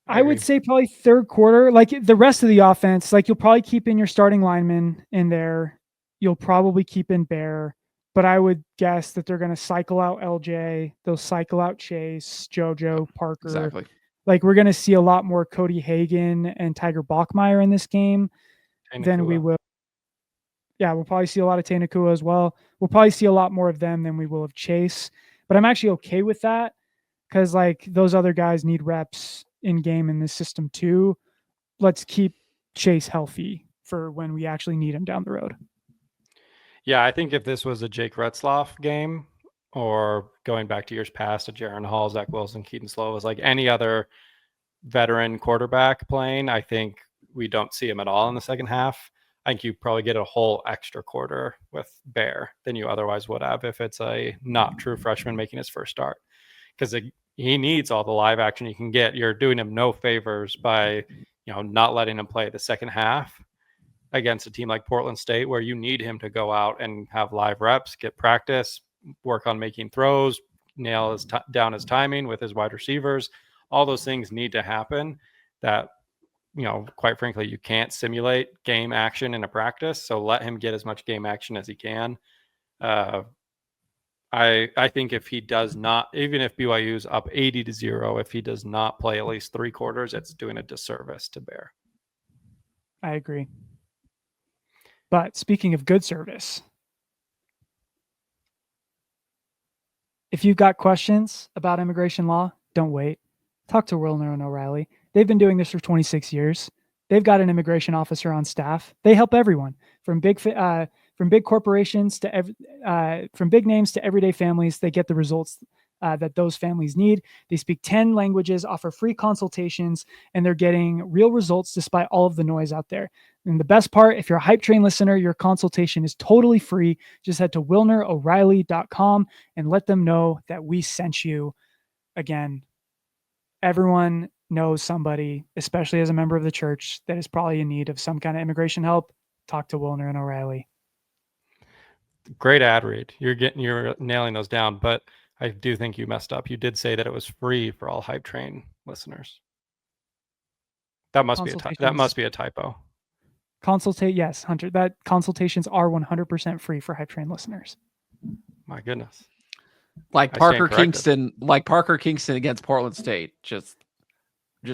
I would say probably third quarter. Like, the rest of the offense, like, you'll probably keep in your starting lineman in there. You'll probably keep in Bear, but I would guess that they're going to cycle out LJ. They'll cycle out Chase, JoJo, Parker. Exactly. Like, we're going to see a lot more Cody Hagan and Tiger Bachmeier in this game than we will. Yeah, we'll probably see a lot of Tay Nakua as well. We'll probably see a lot more of them than we will of Chase. But I'm actually okay with that because like those other guys need reps in game in this system too. Let's keep Chase healthy for when we actually need him down the road. Yeah, I think if this was a Jake Retzloff game, or going back to years past, a Jaron Hall, Zach Wilson, Keaton Slovis, like any other veteran quarterback playing, I think we don't see him at all in the second half. I think you probably get a whole extra quarter with Bear than you otherwise would have if it's a not true freshman making his first start, because he needs all the live action you can get. You're doing him no favors by not letting him play the second half against a team like Portland State, where you need him to go out and have live reps, get practice, work on making throws, nail down his timing with his wide receivers. All those things need to happen that, quite frankly, you can't simulate game action in a practice. So let him get as much game action as he can. I think if he does not, even if BYU's up 80-0, if he does not play at least 3 quarters, it's doing a disservice to Bear. I agree. But speaking of good service, if you've got questions about immigration law, don't wait. Talk to Wilner and O'Reilly. They've been doing this for 26 years. They've got an immigration officer on staff. They help everyone from big corporations to from big names to everyday families. They get the results that those families need. They speak 10 languages, offer free consultations, and they're getting real results despite all of the noise out there. And the best part, if you're a Hype Train listener, your consultation is totally free. Just head to WilnerO'Reilly.com and let them know that we sent you. Again, everyone knows somebody, especially as a member of the church, that is probably in need of some kind of immigration help. Talk to Wilner and O'Reilly. Great ad read. You're nailing those down, but I do think you messed up. You did say that it was free for all Hype Train listeners. That must be a typo. Yes, Hunter. That consultations are 100% free for Hype Train listeners. My goodness. Like Parker Kingston against Portland State, just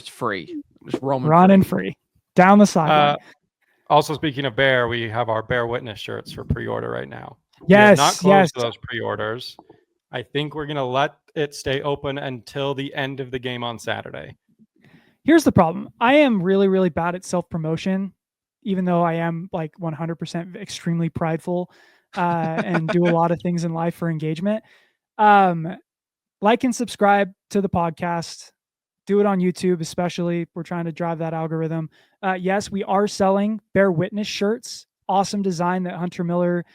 free, just roaming, running free down the sideline. Also, speaking of Bear, we have our Bear Witness shirts for pre-order right now. Yes, not closed those pre-orders. I think we're gonna let it stay open until the end of the game on Saturday. Here's the problem. I am really, really bad at self-promotion, even though I am like 100% extremely prideful and do a lot of things in life for engagement. Like and subscribe to the podcast. Do it on YouTube, especially. We're trying to drive that algorithm. Yes, we are selling Bear Witness shirts. Awesome design that Hunter Miller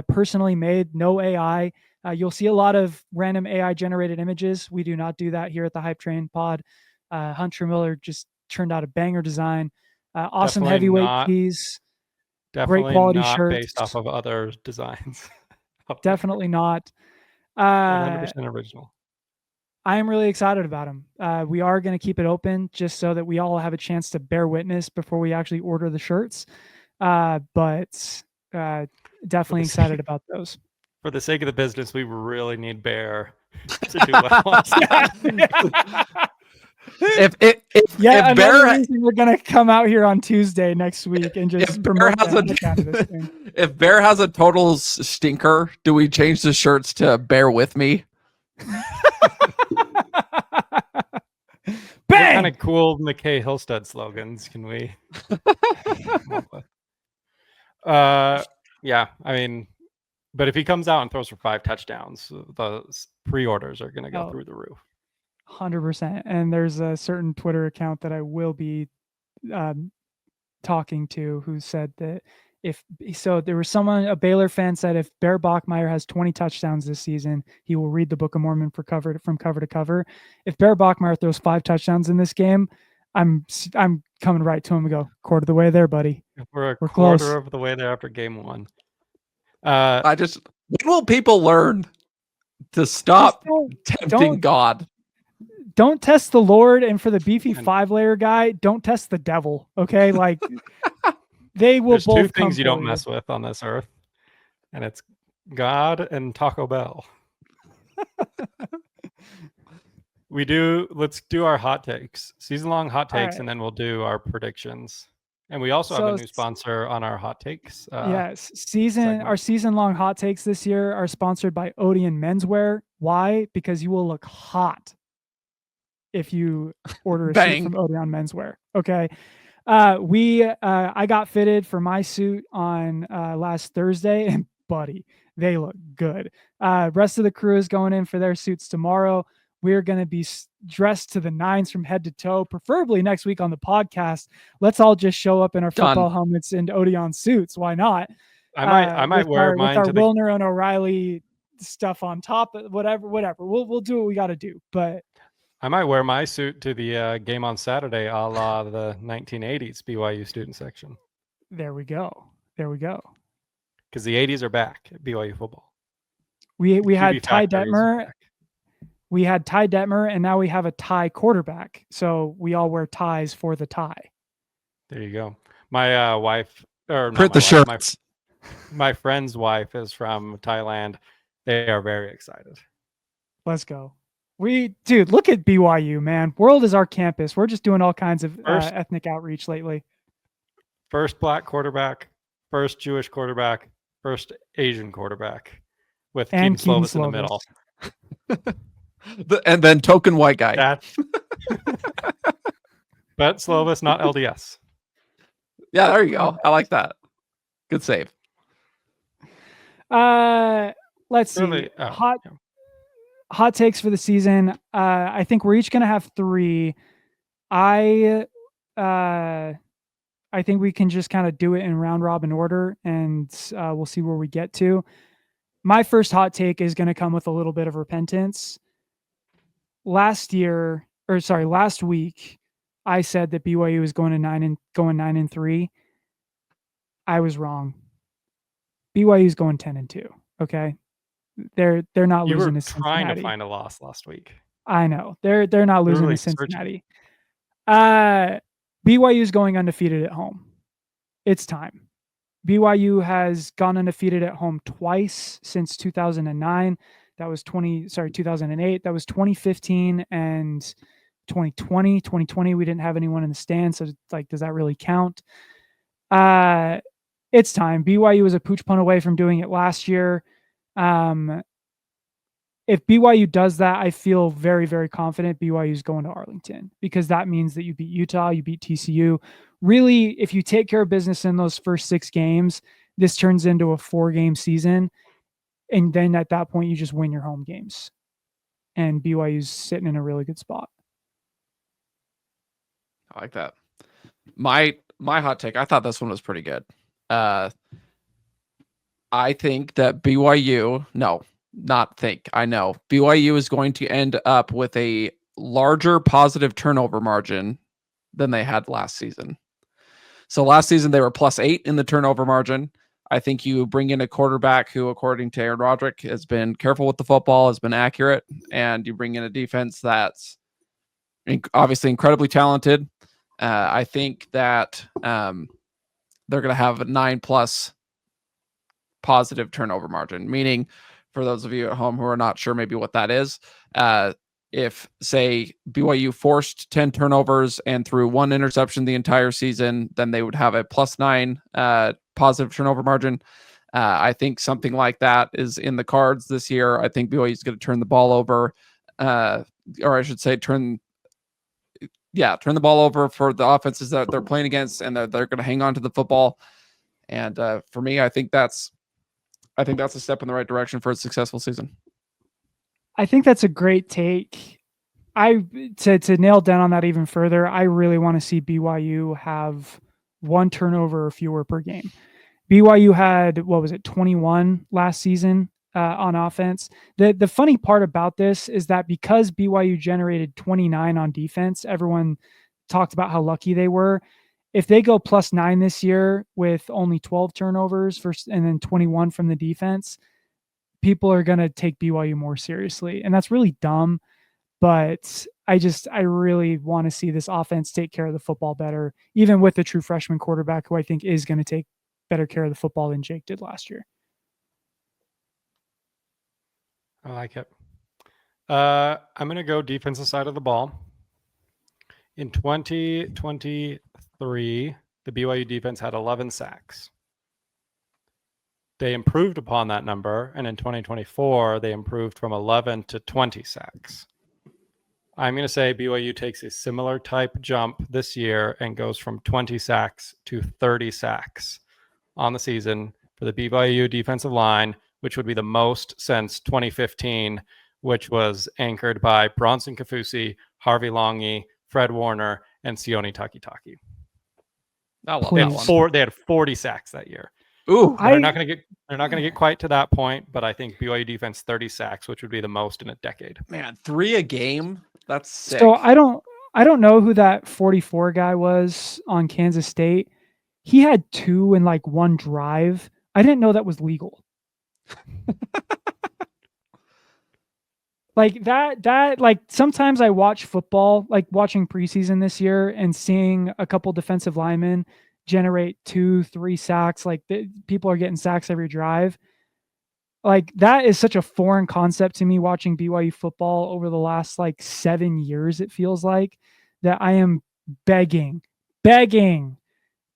personally made. No AI. You'll see a lot of random AI generated images. We do not do that here at the Hype Train Pod. Hunter Miller just turned out a banger design. Awesome heavyweight tees. Great quality shirts. Based off of other designs. Definitely not. 100% original. I am really excited about them. We are going to keep it open just so that we all have a chance to bear witness before we actually order the shirts. But definitely excited about those. For the sake of the business, we really need Bear to do well. If Bear, we're gonna come out here on Tuesday next week and just promote this thing. If Bear has a total stinker, do we change the shirts to Bear with me? What kind of cool McKay Hillstead slogans can we come up with? Yeah, I mean, but if he comes out and throws for 5 touchdowns, the pre-orders are going to go through the roof. 100%. And there's a certain Twitter account that I will be talking to who said that there was a Baylor fan said if Bear Bachmeier has 20 touchdowns this season, he will read the Book of Mormon from cover to cover. If Bear Bachmeier throws 5 touchdowns in this game, I'm coming right to him and go, quarter of the way there, buddy. We're close. Quarter of the way there after game 1. When will people learn to stop tempting God? Don't test the Lord, and for the beefy 5-layer guy, don't test the devil. Okay, like they will. There's both 2 things you don't mess with on this earth, and it's God and Taco Bell. Let's do our hot takes, season-long hot takes, and then we'll do our predictions And we also have a So new sponsor on our hot takes. yes, segment. our season-long hot takes this year are sponsored by Odeon Menswear. Why? Because you will look hot if you order a suit Bang. from Odeon Menswear. Okay. I got fitted for my suit on last Thursday, and buddy, they look good. Rest of the crew is going in for their suits tomorrow. We're going to be dressed to the nines from head to toe, preferably next week on the podcast. Let's all just show up in our Done. football helmets and Odeon suits. Why not? I might wear mine with our to the Wilner and O'Reilly stuff on top. Whatever. We'll do what we got to do. But I might wear my suit to the game on Saturday, a la the 1980s BYU student section. there we go. Because the 80s are back at BYU football. We had QB Ty factory is Detmer. back. We had Ty Detmer, and now we have a tie quarterback. So we all wear ties for the tie. There you go. My wife, or not Print my the wife, shirts. my friend's wife is from Thailand. They are very excited. Let's go. Dude, look at BYU, man. World is our campus. We're just doing all kinds of First- ethnic outreach lately. First black quarterback, first Jewish quarterback, first Asian quarterback, with And Keaton Keaton Slovis in the middle. And then token white guy. That's but Slovis, not LDS. Yeah, there you go. I like that. Good save. Let's see. Really- oh, yeah. Hot takes for the season. I think we're each gonna have 3. I think we can just kind of do it in round robin order, and we'll see where we get to. My first hot take is going to come with a little bit of repentance. Last week, I said that BYU was going 9-3. I was wrong. BYU is going 10-2. Okay, they're not You losing were to trying Cincinnati. to find a loss last week. I know they're not losing Really to Cincinnati. BYU is going undefeated at home. It's time. BYU has gone undefeated at home twice since 2009. That was 2008. That was 2015 and 2020. 2020, we didn't have anyone in the stands. So like, does that really count? It's time. BYU was a pooch punt away from doing it last year. If BYU does that, I feel very, very confident BYU is going to Arlington, because that means that you beat Utah, you beat TCU. Really, if you take care of business in those first 6 games, this turns into a 4-game season. And then at that point, you just win your home games. And BYU's sitting in a really good spot. I like that. My hot take, I thought this one was pretty good. I think that BYU is going to end up with a larger positive turnover margin than they had last season. So last season they were +8 in the turnover margin. I think you bring in a quarterback who, according to Aaron Roderick, has been careful with the football, has been accurate, and you bring in a defense that's obviously incredibly talented. I think that they're going to have a 9+ positive turnover margin, meaning, for those of you at home who are not sure maybe what that is, if, say, BYU forced 10 turnovers and threw 1 interception the entire season, then they would have a +9 positive turnover margin. I think something like that is in the cards this year. I think BYU is going to turn the ball over, or I should say turn the ball over for the offenses that they're playing against, and they're going to hang on to the football. And for me, I think that's a step in the right direction for a successful season. I think that's a great take. To nail down on that even further, I really want to see BYU have 1 turnover or fewer per game. BYU had, 21 last season on offense. The funny part about this is that because BYU generated 29 on defense, everyone talked about how lucky they were. If they go +9 this year with only 12 turnovers and then 21 from the defense, people are going to take BYU more seriously. And that's really dumb. But I really want to see this offense take care of the football better, even with the true freshman quarterback, who I think is going to take better care of the football than Jake did last year. I like it. I'm going to go defensive side of the ball. In 2023, the BYU defense had 11 sacks. They improved upon that number, and in 2024, they improved from 11 to 20 sacks. I'm going to say BYU takes a similar type jump this year and goes from 20 sacks to 30 sacks on the season for the BYU defensive line, which would be the most since 2015, which was anchored by Bronson Kafusi, Harvey Longy, Fred Warner, and Sione Takitaki. I love Please. that one. They had 40 sacks that year. Ooh, They're not going to get quite to that point, but I think BYU defense 30 sacks, which would be the most in a decade. man, 3 a game. That's sick. So I don't know who that 44 guy was on Kansas State. He had 2 in like one drive. I didn't know that was legal. Like that like sometimes I watch football, like watching preseason this year and seeing a couple defensive linemen generate 2-3 sacks. Like people are getting sacks every drive. Like that is such a foreign concept to me watching BYU football over the last like 7 years. It feels like that I am begging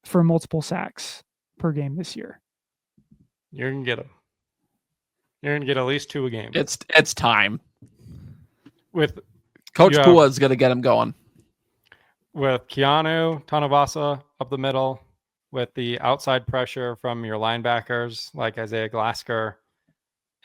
for multiple sacks per game this year. You're going to get them. You're going to get at least 2 a game. It's time. With Coach Yeah. Pua is going to get him going. with Keanu Tanavasa up the middle, with the outside pressure from your linebackers like Isaiah Glasker,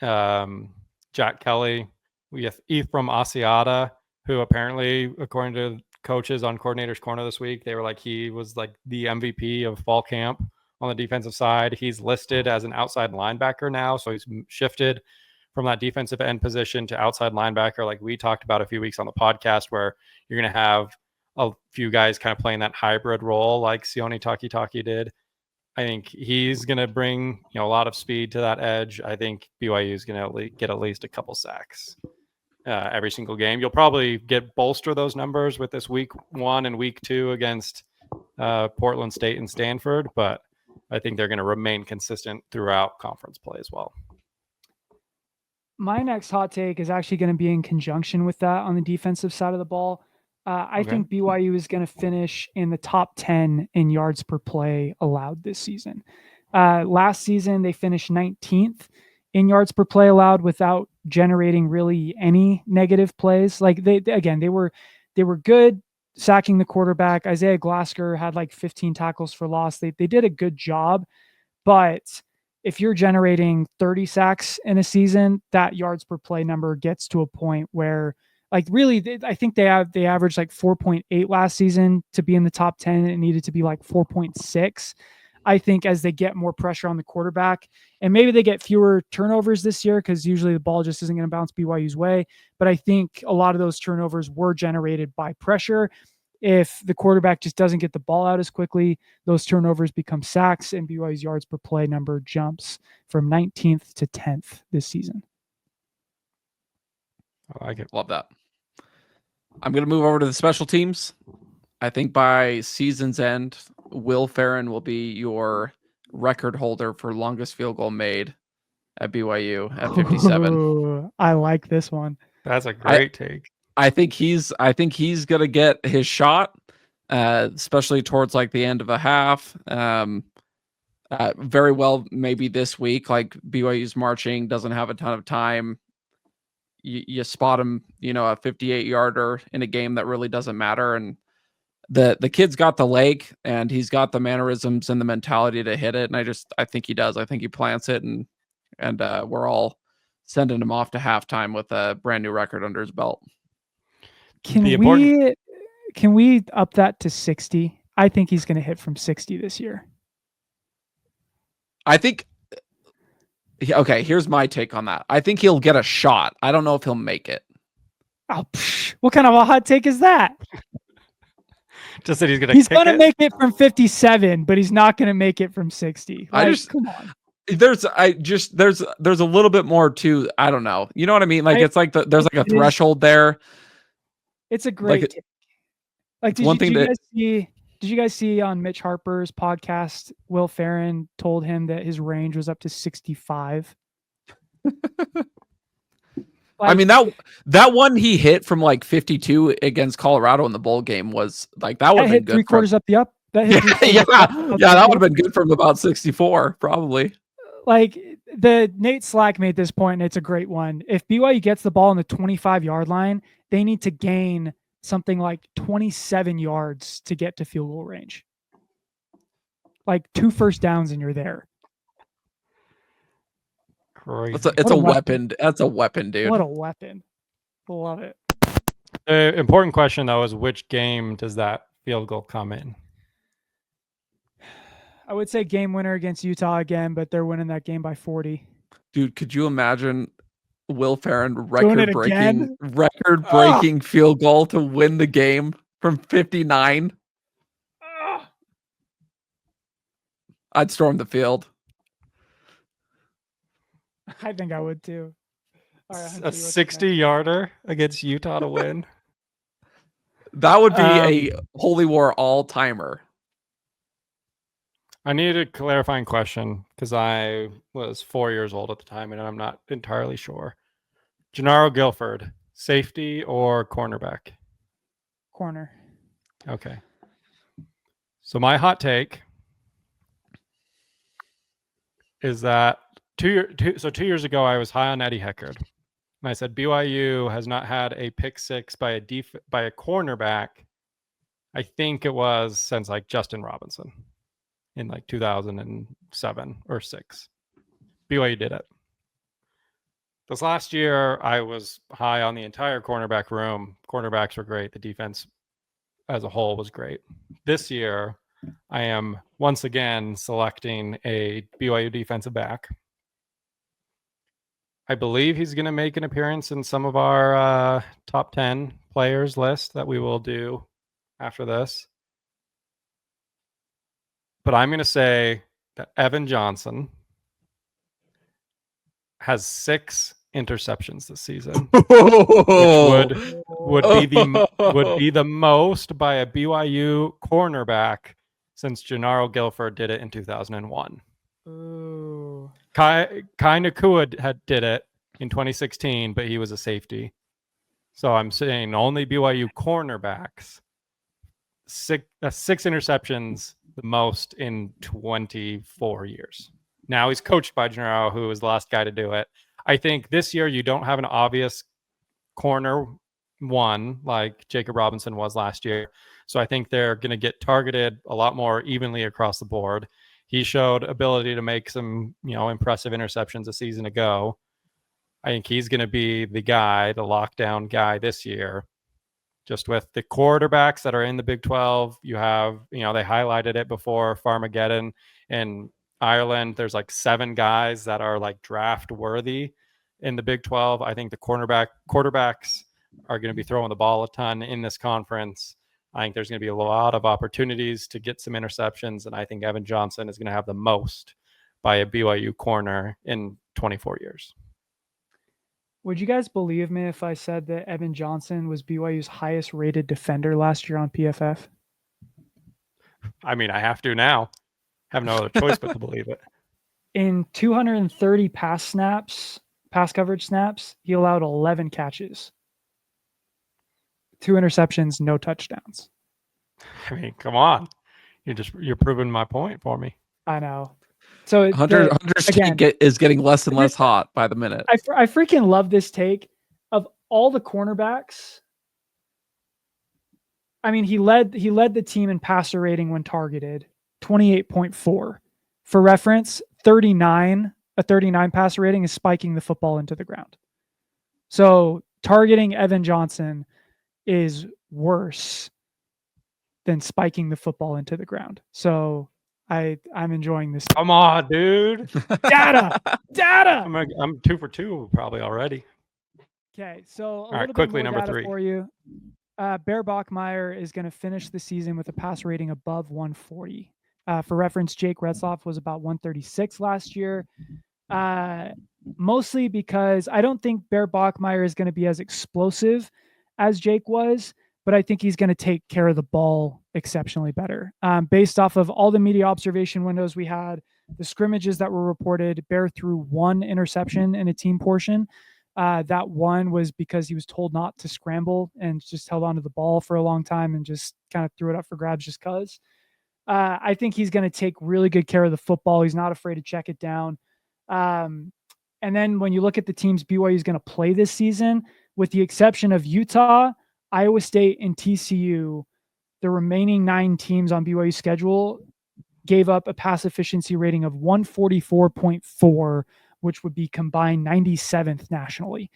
Jack Kelly, with Ephraim Asiata, who apparently, according to coaches on Coordinator's Corner this week, they were like he was like the MVP of fall camp on the defensive side. He's listed as an outside linebacker now, so he's shifted from that defensive end position to outside linebacker, like we talked about a few weeks on the podcast, where you're going to have a few guys kind of playing that hybrid role like Sione Takitaki did. I think he's going to bring a lot of speed to that edge. I think BYU is going to get at least a couple sacks every single game. You'll probably bolster those numbers with this week 1 and week 2 against Portland State and Stanford, but I think they're going to remain consistent throughout conference play as well. My next hot take is actually going to be in conjunction with that on the defensive side of the ball. I think BYU is going to finish in the top 10 in yards per play allowed this season. Last season, they finished 19th in yards per play allowed without generating really any negative plays. Like they were good sacking the quarterback. Isaiah Glasker had like 15 tackles for loss. They did a good job, but if you're generating 30 sacks in a season, that yards per play number gets to a point where, like, really, I think they averaged like 4.8 last season to be in the top 10. It needed to be like 4.6. I think as they get more pressure on the quarterback, and maybe they get fewer turnovers this year because usually the ball just isn't going to bounce BYU's way. But I think a lot of those turnovers were generated by pressure. If the quarterback just doesn't get the ball out as quickly, those turnovers become sacks, and BYU's yards per play number jumps from 19th to 10th this season. I like it. Love that. I'm going to move over to the special teams. I think by season's end, Will Farron will be your record holder for longest field goal made at BYU at 57. Ooh, I like this one. That's a great take. I think he's gonna get his shot, especially towards like the end of a half. Very well, maybe this week, like BYU's marching, doesn't have a ton of time. You spot him, a 58-yarder in a game that really doesn't matter, and the kid's got the leg and he's got the mannerisms and the mentality to hit it. And I think he does. I think he plants it, and we're all sending him off to halftime with a brand new record under his belt. Can we up that to 60? I think he's going to hit from 60 this year. I think. Okay, here's my take on that. I think he'll get a shot. I don't know if he'll make it. Oh, what kind of a hot take is that? Just that he's going to make it from 57, but he's not going to make it from 60. Come on. There's a little bit more to, I don't know. You know what I mean? Like it's like there's like a threshold there. It's a great take. Like did you guys see on Mitch Harper's podcast, Will Farron told him that his range was up to 65? I mean, that one he hit from like 52 against Colorado in the bowl game was like, that would have been good. 3/4 up the up. That Yeah, hit me yeah, so yeah. That would have been good from about 64, probably. like the Nate Slack made this point, and it's a great one. If BYU gets the ball on the 25-yard line, they need to gain something like 27 yards to get to field goal range. Like 2 first downs and you're there. Crazy. It's a What a weapon. That's a weapon, dude. What a weapon. Love it. The important question though is which game does that field goal come in? I would say game winner against Utah again, but they're winning that game by 40. Dude, could you imagine Will Farron Doing it again? record breaking field goal to win the game from 59? I'd storm the field. I think I would too. All right, Hunter, A what's 60-yarder against Utah to win. That would be a Holy War all-timer. I needed a clarifying question because I was 4 years old at the time and I'm not entirely sure. Gennaro Guilford, safety or cornerback? corner? Okay. So my hot take is that 2 years ago I was high on Eddie Heckard. And I said BYU has not had a pick six by a cornerback. I think it was since like Justin Robinson in like 2007 or 6. BYU did it. This last year, I was high on the entire cornerback room. Cornerbacks were great. The defense as a whole was great. This year, I am once again selecting a BYU defensive back. I believe he's going to make an appearance in some of our top 10 players list that we will do after this. But I'm going to say that Evan Johnson has 6 interceptions this season, which would be the most by a BYU cornerback since Gennaro Guilford did it in 2001. Ooh. Kai Nakua did it in 2016, but he was a safety. So I'm saying only BYU cornerbacks. 6 interceptions, the most in 24 years. Now he's coached by Gennaro, who was the last guy to do it. I think this year you don't have an obvious corner one like Jacob Robinson was last year. So I think they're going to get targeted a lot more evenly across the board. He showed ability to make some, impressive interceptions a season ago. I think he's going to be the guy, the lockdown guy this year. Just with the quarterbacks that are in the Big 12, you have, they highlighted it before Farmageddon in Ireland. There's like 7 guys that are like draft worthy in the Big 12. I think the quarterbacks are going to be throwing the ball a ton in this conference. I think there's going to be a lot of opportunities to get some interceptions, and I think Evan Johnson is going to have the most by a BYU corner in 24 years. Would you guys believe me if I said that Evan Johnson was BYU's highest rated defender last year on PFF? I mean, I have to now. Have no other choice but to believe it. In 230 pass coverage snaps, he allowed 11 catches. 2 interceptions, no touchdowns. I mean, come on. You're proving my point for me. I know. So Hunter's take is getting less and less hot by the minute. I freaking love this take. Of all the cornerbacks, I mean, he led the team in passer rating when targeted, 28.4. For reference, a 39 passer rating is spiking the football into the ground. So targeting Evan Johnson is worse than spiking the football into the ground. So I'm enjoying this. Come on, dude. Data. I'm 2 for 2 probably already. Okay, so all right, quickly number 3 for you. Bear Bachmeier is going to finish the season with a passer rating above 140. For reference, Jake Retzloff was about 136 last year. Mostly because I don't think Bear Bachmeier is going to be as explosive as Jake was, but I think he's going to take care of the ball exceptionally better. Based off of all the media observation windows we had, the scrimmages that were reported, Bear threw 1 interception in a team portion. That one was because he was told not to scramble and just held onto the ball for a long time and just kind of threw it up for grabs just because. I think he's going to take really good care of the football. He's not afraid to check it down. And then when you look at the teams BYU is going to play this season, with the exception of Utah, Iowa State, and TCU, the remaining 9 teams on BYU's schedule gave up a pass efficiency rating of 144.4, which would be combined 97th nationally.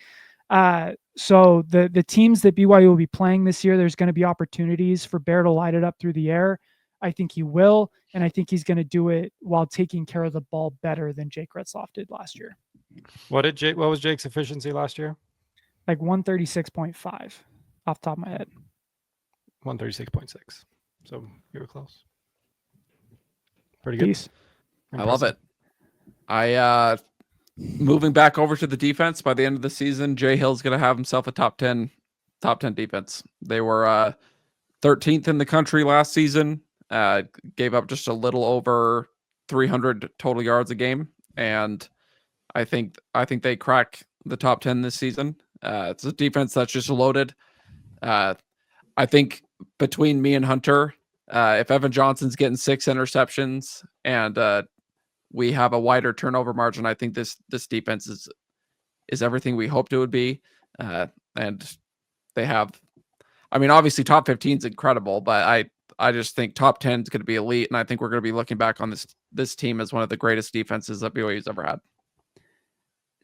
So the teams that BYU will be playing this year, there's going to be opportunities for Bear to light it up through the air. I think he will, and I think he's going to do it while taking care of the ball better than Jake Retzloff did last year. What was Jake's efficiency last year? Like 136.5 off the top of my head. 136.6. So you were close. Pretty good. Peace. I love it. Moving back over to the defense, by the end of the season, Jay Hill's going to have himself a top 10 defense. They were 13th in the country last season, gave up just a little over 300 total yards a game, and I think they crack the top 10 this season. It's a defense that's just loaded. I think between me and Hunter, if Evan Johnson's getting 6 interceptions and we have a wider turnover margin, I think this defense is everything we hoped it would be. And they have, I mean, obviously top 15 is incredible, but I just think top 10 is going to be elite. And I think we're going to be looking back on this team as one of the greatest defenses that BYU's ever had.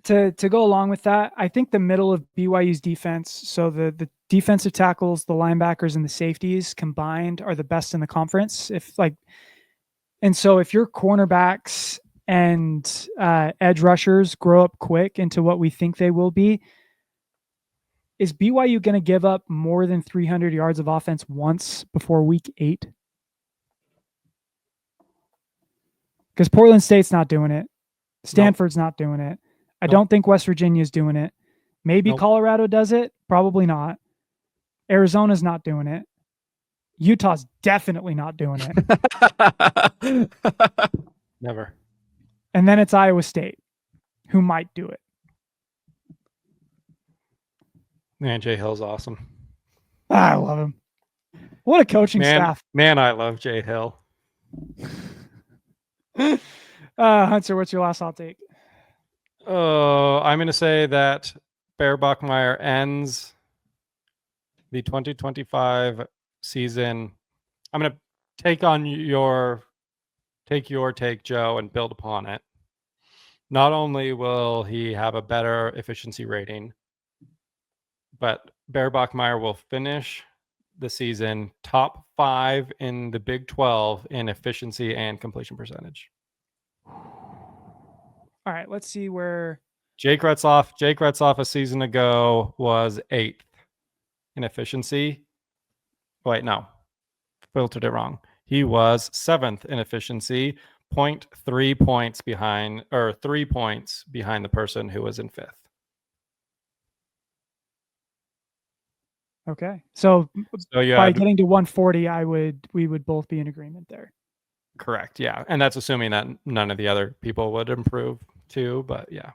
To go along with that, I think the middle of BYU's defense, so the defensive tackles, the linebackers, and the safeties combined are the best in the conference. So if your cornerbacks and edge rushers grow up quick into what we think they will be, is BYU going to give up more than 300 yards of offense once before week 8? Because Portland State's not doing it. Stanford's not doing it. I don't think West Virginia is doing it. Maybe Colorado does it. Probably not. Arizona's not doing it. Utah's definitely not doing it. Never. And then it's Iowa State, who might do it. Man, Jay Hill's awesome. I love him. What a coaching staff. Man, I love Jay Hill. Hunter, what's your last hot take? I'm going to say that Bear Bachmeier ends the 2025 season. I'm going to take your take, Joe, and build upon it. Not only will he have a better efficiency rating, but Bear Bachmeier will finish the season top 5 in the Big 12 in efficiency and completion percentage. All right, let's see where Jake Retzloff a season ago was 8th in efficiency. Wait, no. Filtered it wrong. He was 7th in efficiency, 0.3 points behind, or 3 points behind the person who was in 5th. Okay. So you by getting to 140, we would both be in agreement there. Correct. Yeah. And that's assuming that none of the other people would improve too, but yeah.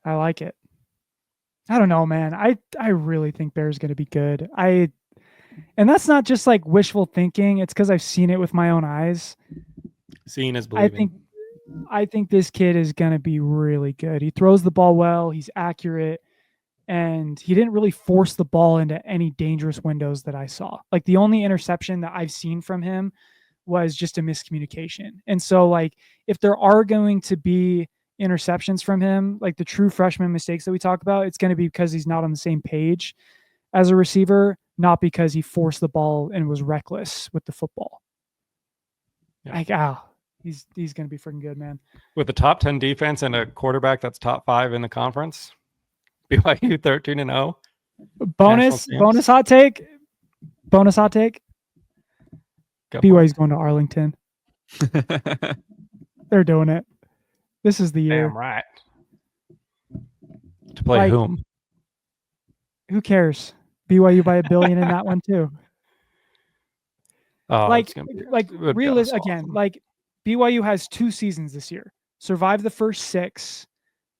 I like it. I don't know, man. I really think Bear's going to be good. And that's not just like wishful thinking. It's because I've seen it with my own eyes. Seeing is believing. I think this kid is going to be really good. He throws the ball well. He's accurate. And he didn't really force the ball into any dangerous windows that I saw. Like the only interception that I've seen from him was just a miscommunication. And so like, if there are going to be interceptions from him, like the true freshman mistakes that we talk about, it's going to be because he's not on the same page as a receiver, not because he forced the ball and was reckless with the football. Yeah. Like, he's going to be freaking good, man. With the top 10 defense and a quarterback that's top 5 in the conference, BYU 13-0. Bonus hot take. BYU's going to Arlington. They're doing it. This is the year. Damn right. To play whom? Who cares? BYU by $1 billion in that one too. Realistic again. Like BYU has 2 seasons this year. Survive the first 6,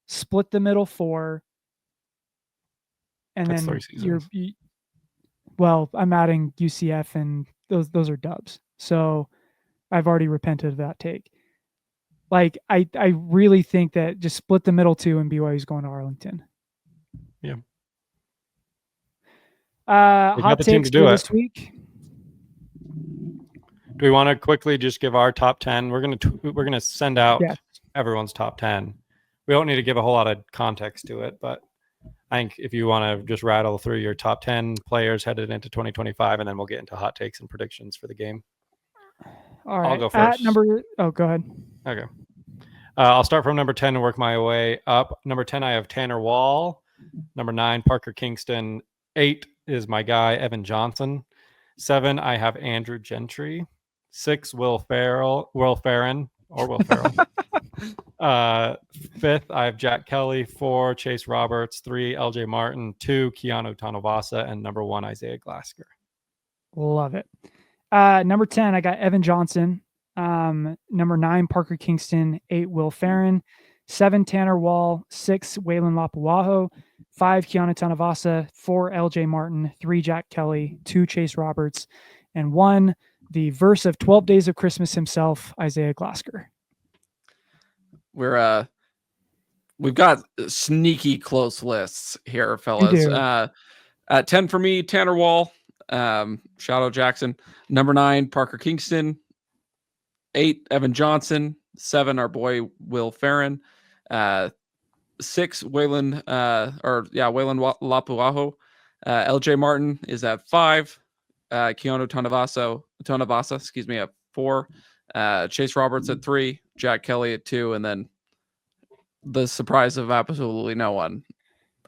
split the middle 4, and that's then 3 seasons. well, I'm adding UCF and those are dubs. So I've already repented of that take. Like I really think that just split the middle two and BYU's going to Arlington. Yeah. Hot got the team takes to do for it. this week. Do we want to quickly just give our top 10? We're gonna send out Yeah. everyone's top 10. We don't need to give a whole lot of context to it, but I think if you want to just rattle through your top 10 players headed into 2025, and then we'll get into hot takes and predictions for the game. All right. go first. Go ahead. Okay. I'll start from number 10 and work my way up. Number 10, I have Tanner Wall. Number 9, Parker Kingston. 8 is my guy, Evan Johnson. 7, I have Andrew Gentry. 6, Will Farrell. 5th, I have Jack Kelly. 4, Chase Roberts. 3, LJ Martin. 2, Keanu Tanavasa. And number 1, Isaiah Glasker. Love it. Number 10, I got Evan Johnson. Number 9, Parker Kingston. 8, Will Farron. 7, Tanner Wall. 6, Waylon Lapuaho. 5, Keanu Tanavasa. 4, LJ Martin. 3, Jack Kelly. 2, Chase Roberts. And 1, the verse of 12 Days of Christmas himself, Isaiah Glasker. We've got sneaky close lists here, fellas. At 10 for me, Tanner Wall, Shadow Jackson. Number 9, Parker Kingston. 8, Evan Johnson. 7, our boy Will Farron. 6, Waylon Lapuaho. LJ Martin is at 5. Keanu Tanavasa, at 4. Chase Roberts at 3. Jack Kelly at 2, and then the surprise of absolutely no one,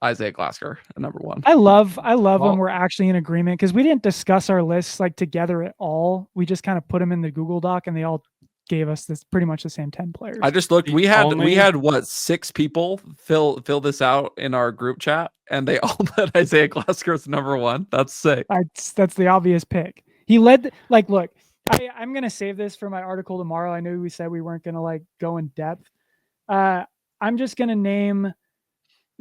Isaiah Glasker at number 1. I love when we're actually in agreement, because we didn't discuss our lists like together at all. We just kind of put them in the Google Doc, and they all gave us this pretty much the same 10 players. I just looked. We had what, 6 people fill this out in our group chat, and they all put Isaiah Glasker as number 1. That's sick. That's the obvious pick. He led. Look, I'm gonna save this for my article tomorrow. I know we said we weren't gonna go in depth. I'm just gonna name,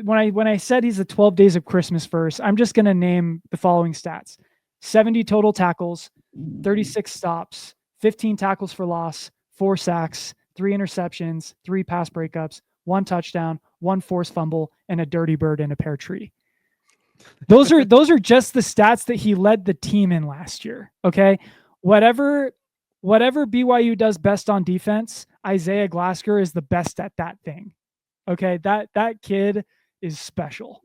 when I said he's the 12 Days of Christmas verse, I'm just gonna name the following stats: 70 total tackles, 36 stops, 15 tackles for loss, 4 sacks, 3 interceptions, 3 pass breakups, 1 touchdown, 1 forced fumble, and a dirty bird in a pear tree. Those are just the stats that he led the team in last year. Okay. Whatever BYU does best on defense, Isaiah Glasker is the best at that thing. Okay. That kid is special.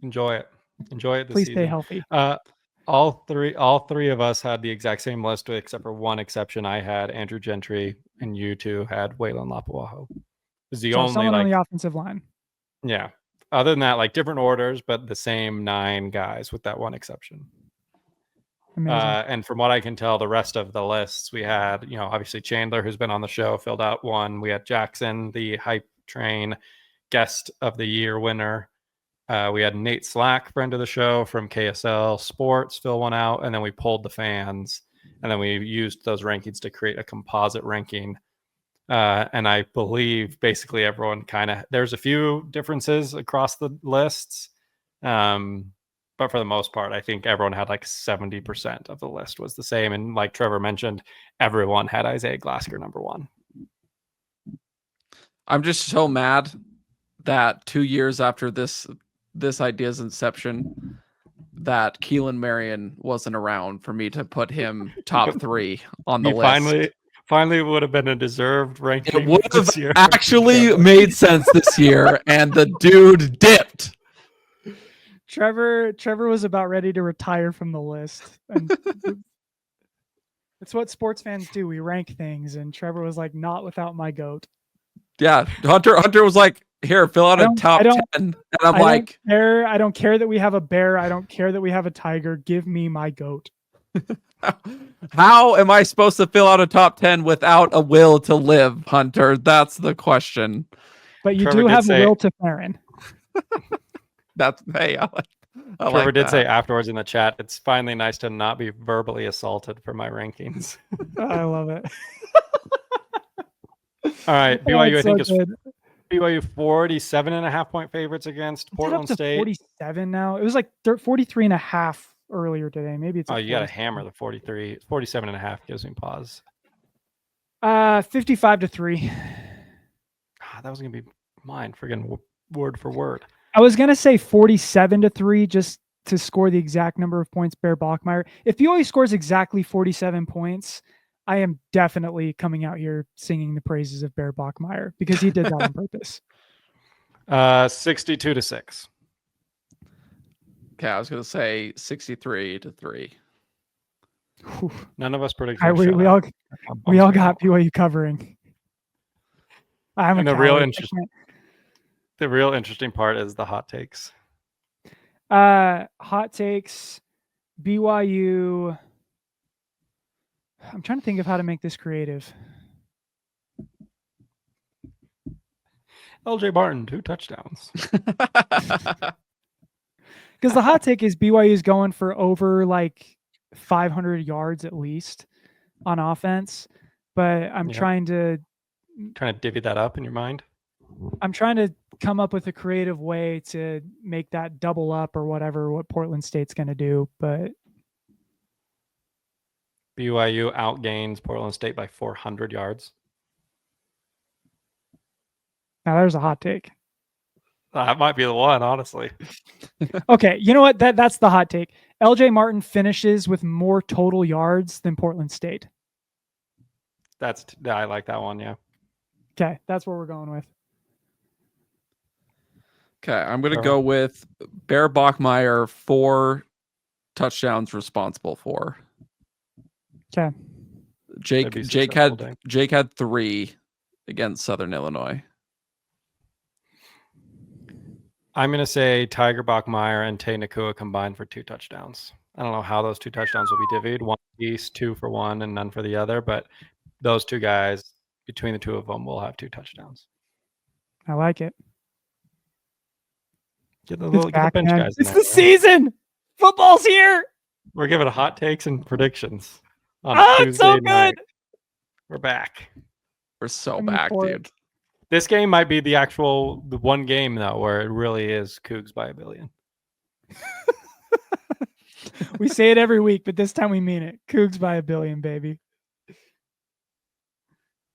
Enjoy it. This Please season. stay healthy. All three of us had the exact same list, except for one exception. I had Andrew Gentry, and you two had Waylon Lapuaho. Is the only someone on the offensive line. Yeah. Other than that, different orders, but the same 9 guys with that one exception. And from what I can tell, the rest of the lists, we had, obviously Chandler, who's been on the show, filled out 1. We had Jackson, the hype train guest of the year winner. We had Nate Slack, friend of the show from KSL Sports, fill 1 out. And then we pulled the fans, and then we used those rankings to create a composite ranking. And I believe basically everyone there's a few differences across the lists. But for the most part, I think everyone had 70% of the list was the same. And like Trevor mentioned, everyone had Isaiah Glasker number 1. I'm just so mad that 2 years after this idea's inception, that Keelan Marion wasn't around for me to put him top 3 on the list. Finally would have been a deserved ranking. It would have actually made sense this year, and the dude dipped. Trevor was about ready to retire from the list. And it's what sports fans do. We rank things, and Trevor was like, not without my goat. Yeah, Hunter was like, here, fill out a top 10. And I don't care that we have a bear. I don't care that we have a tiger. Give me my goat. How am I supposed to fill out a top 10 without a will to live, Hunter? That's the question. But you do have a will to Farron. Trevor did say afterwards in the chat, it's finally nice to not be verbally assaulted for my rankings. I love it. All right, BYU, I think is BYU 47.5 point favorites against Portland State. 47 now. It was 43.5 earlier today. Maybe it's Oh, at you got to 47. hammer the 43. 47.5 gives me pause. 55-3. That was going to be mine, friggin' word for word. I was gonna say 47-3 just to score the exact number of points Bear Bachmeier. If BYU scores exactly 47 points, I am definitely coming out here singing the praises of Bear Bachmeier because he did that on purpose. 62-6. Okay, I was gonna say 63-3. Whew. None of us predicted. All right, we all got BYU covering. I'm And a the real coward. I interest- can't- The real interesting part is the hot takes. Hot takes. BYU. I'm trying to think of how to make this creative. LJ Barton, 2 touchdowns. Because the hot take is BYU is going for over like 500 yards at least on offense, but I'm Yep. trying to divvy that up in your mind. come up with a creative way to make that double up or whatever what Portland State's going to do. But BYU outgains Portland State by 400 yards. now there's a hot take. That might be the one, honestly. Okay, you know what? That's the hot take. LJ Martin finishes with more total yards than Portland State. I like that one. Yeah. Okay, that's what we're going with. Okay, I'm gonna All go with Bear Bachmeier 4 touchdowns responsible for. Okay. Jake That'd be Jake successful had day. Jake had 3 against Southern Illinois. I'm going to say Tiger Bachmeier and Tay Nakua combined for 2 touchdowns. I don't know how those 2 touchdowns will be divvied. One piece, 2 for one, and none for the other. But those 2 guys, between the 2 of them, will have 2 touchdowns. I like it. Get the It's little get the back, bench man. guys. in It's there, the right? season. Football's here. We're giving hot takes and predictions on Oh, Tuesday it's so night. good. We're back. We're so I'm back, for it. dude. This game might be the one game though where it really is Cougs by a billion. We say it every week, but this time we mean it. Cougs by a billion, baby.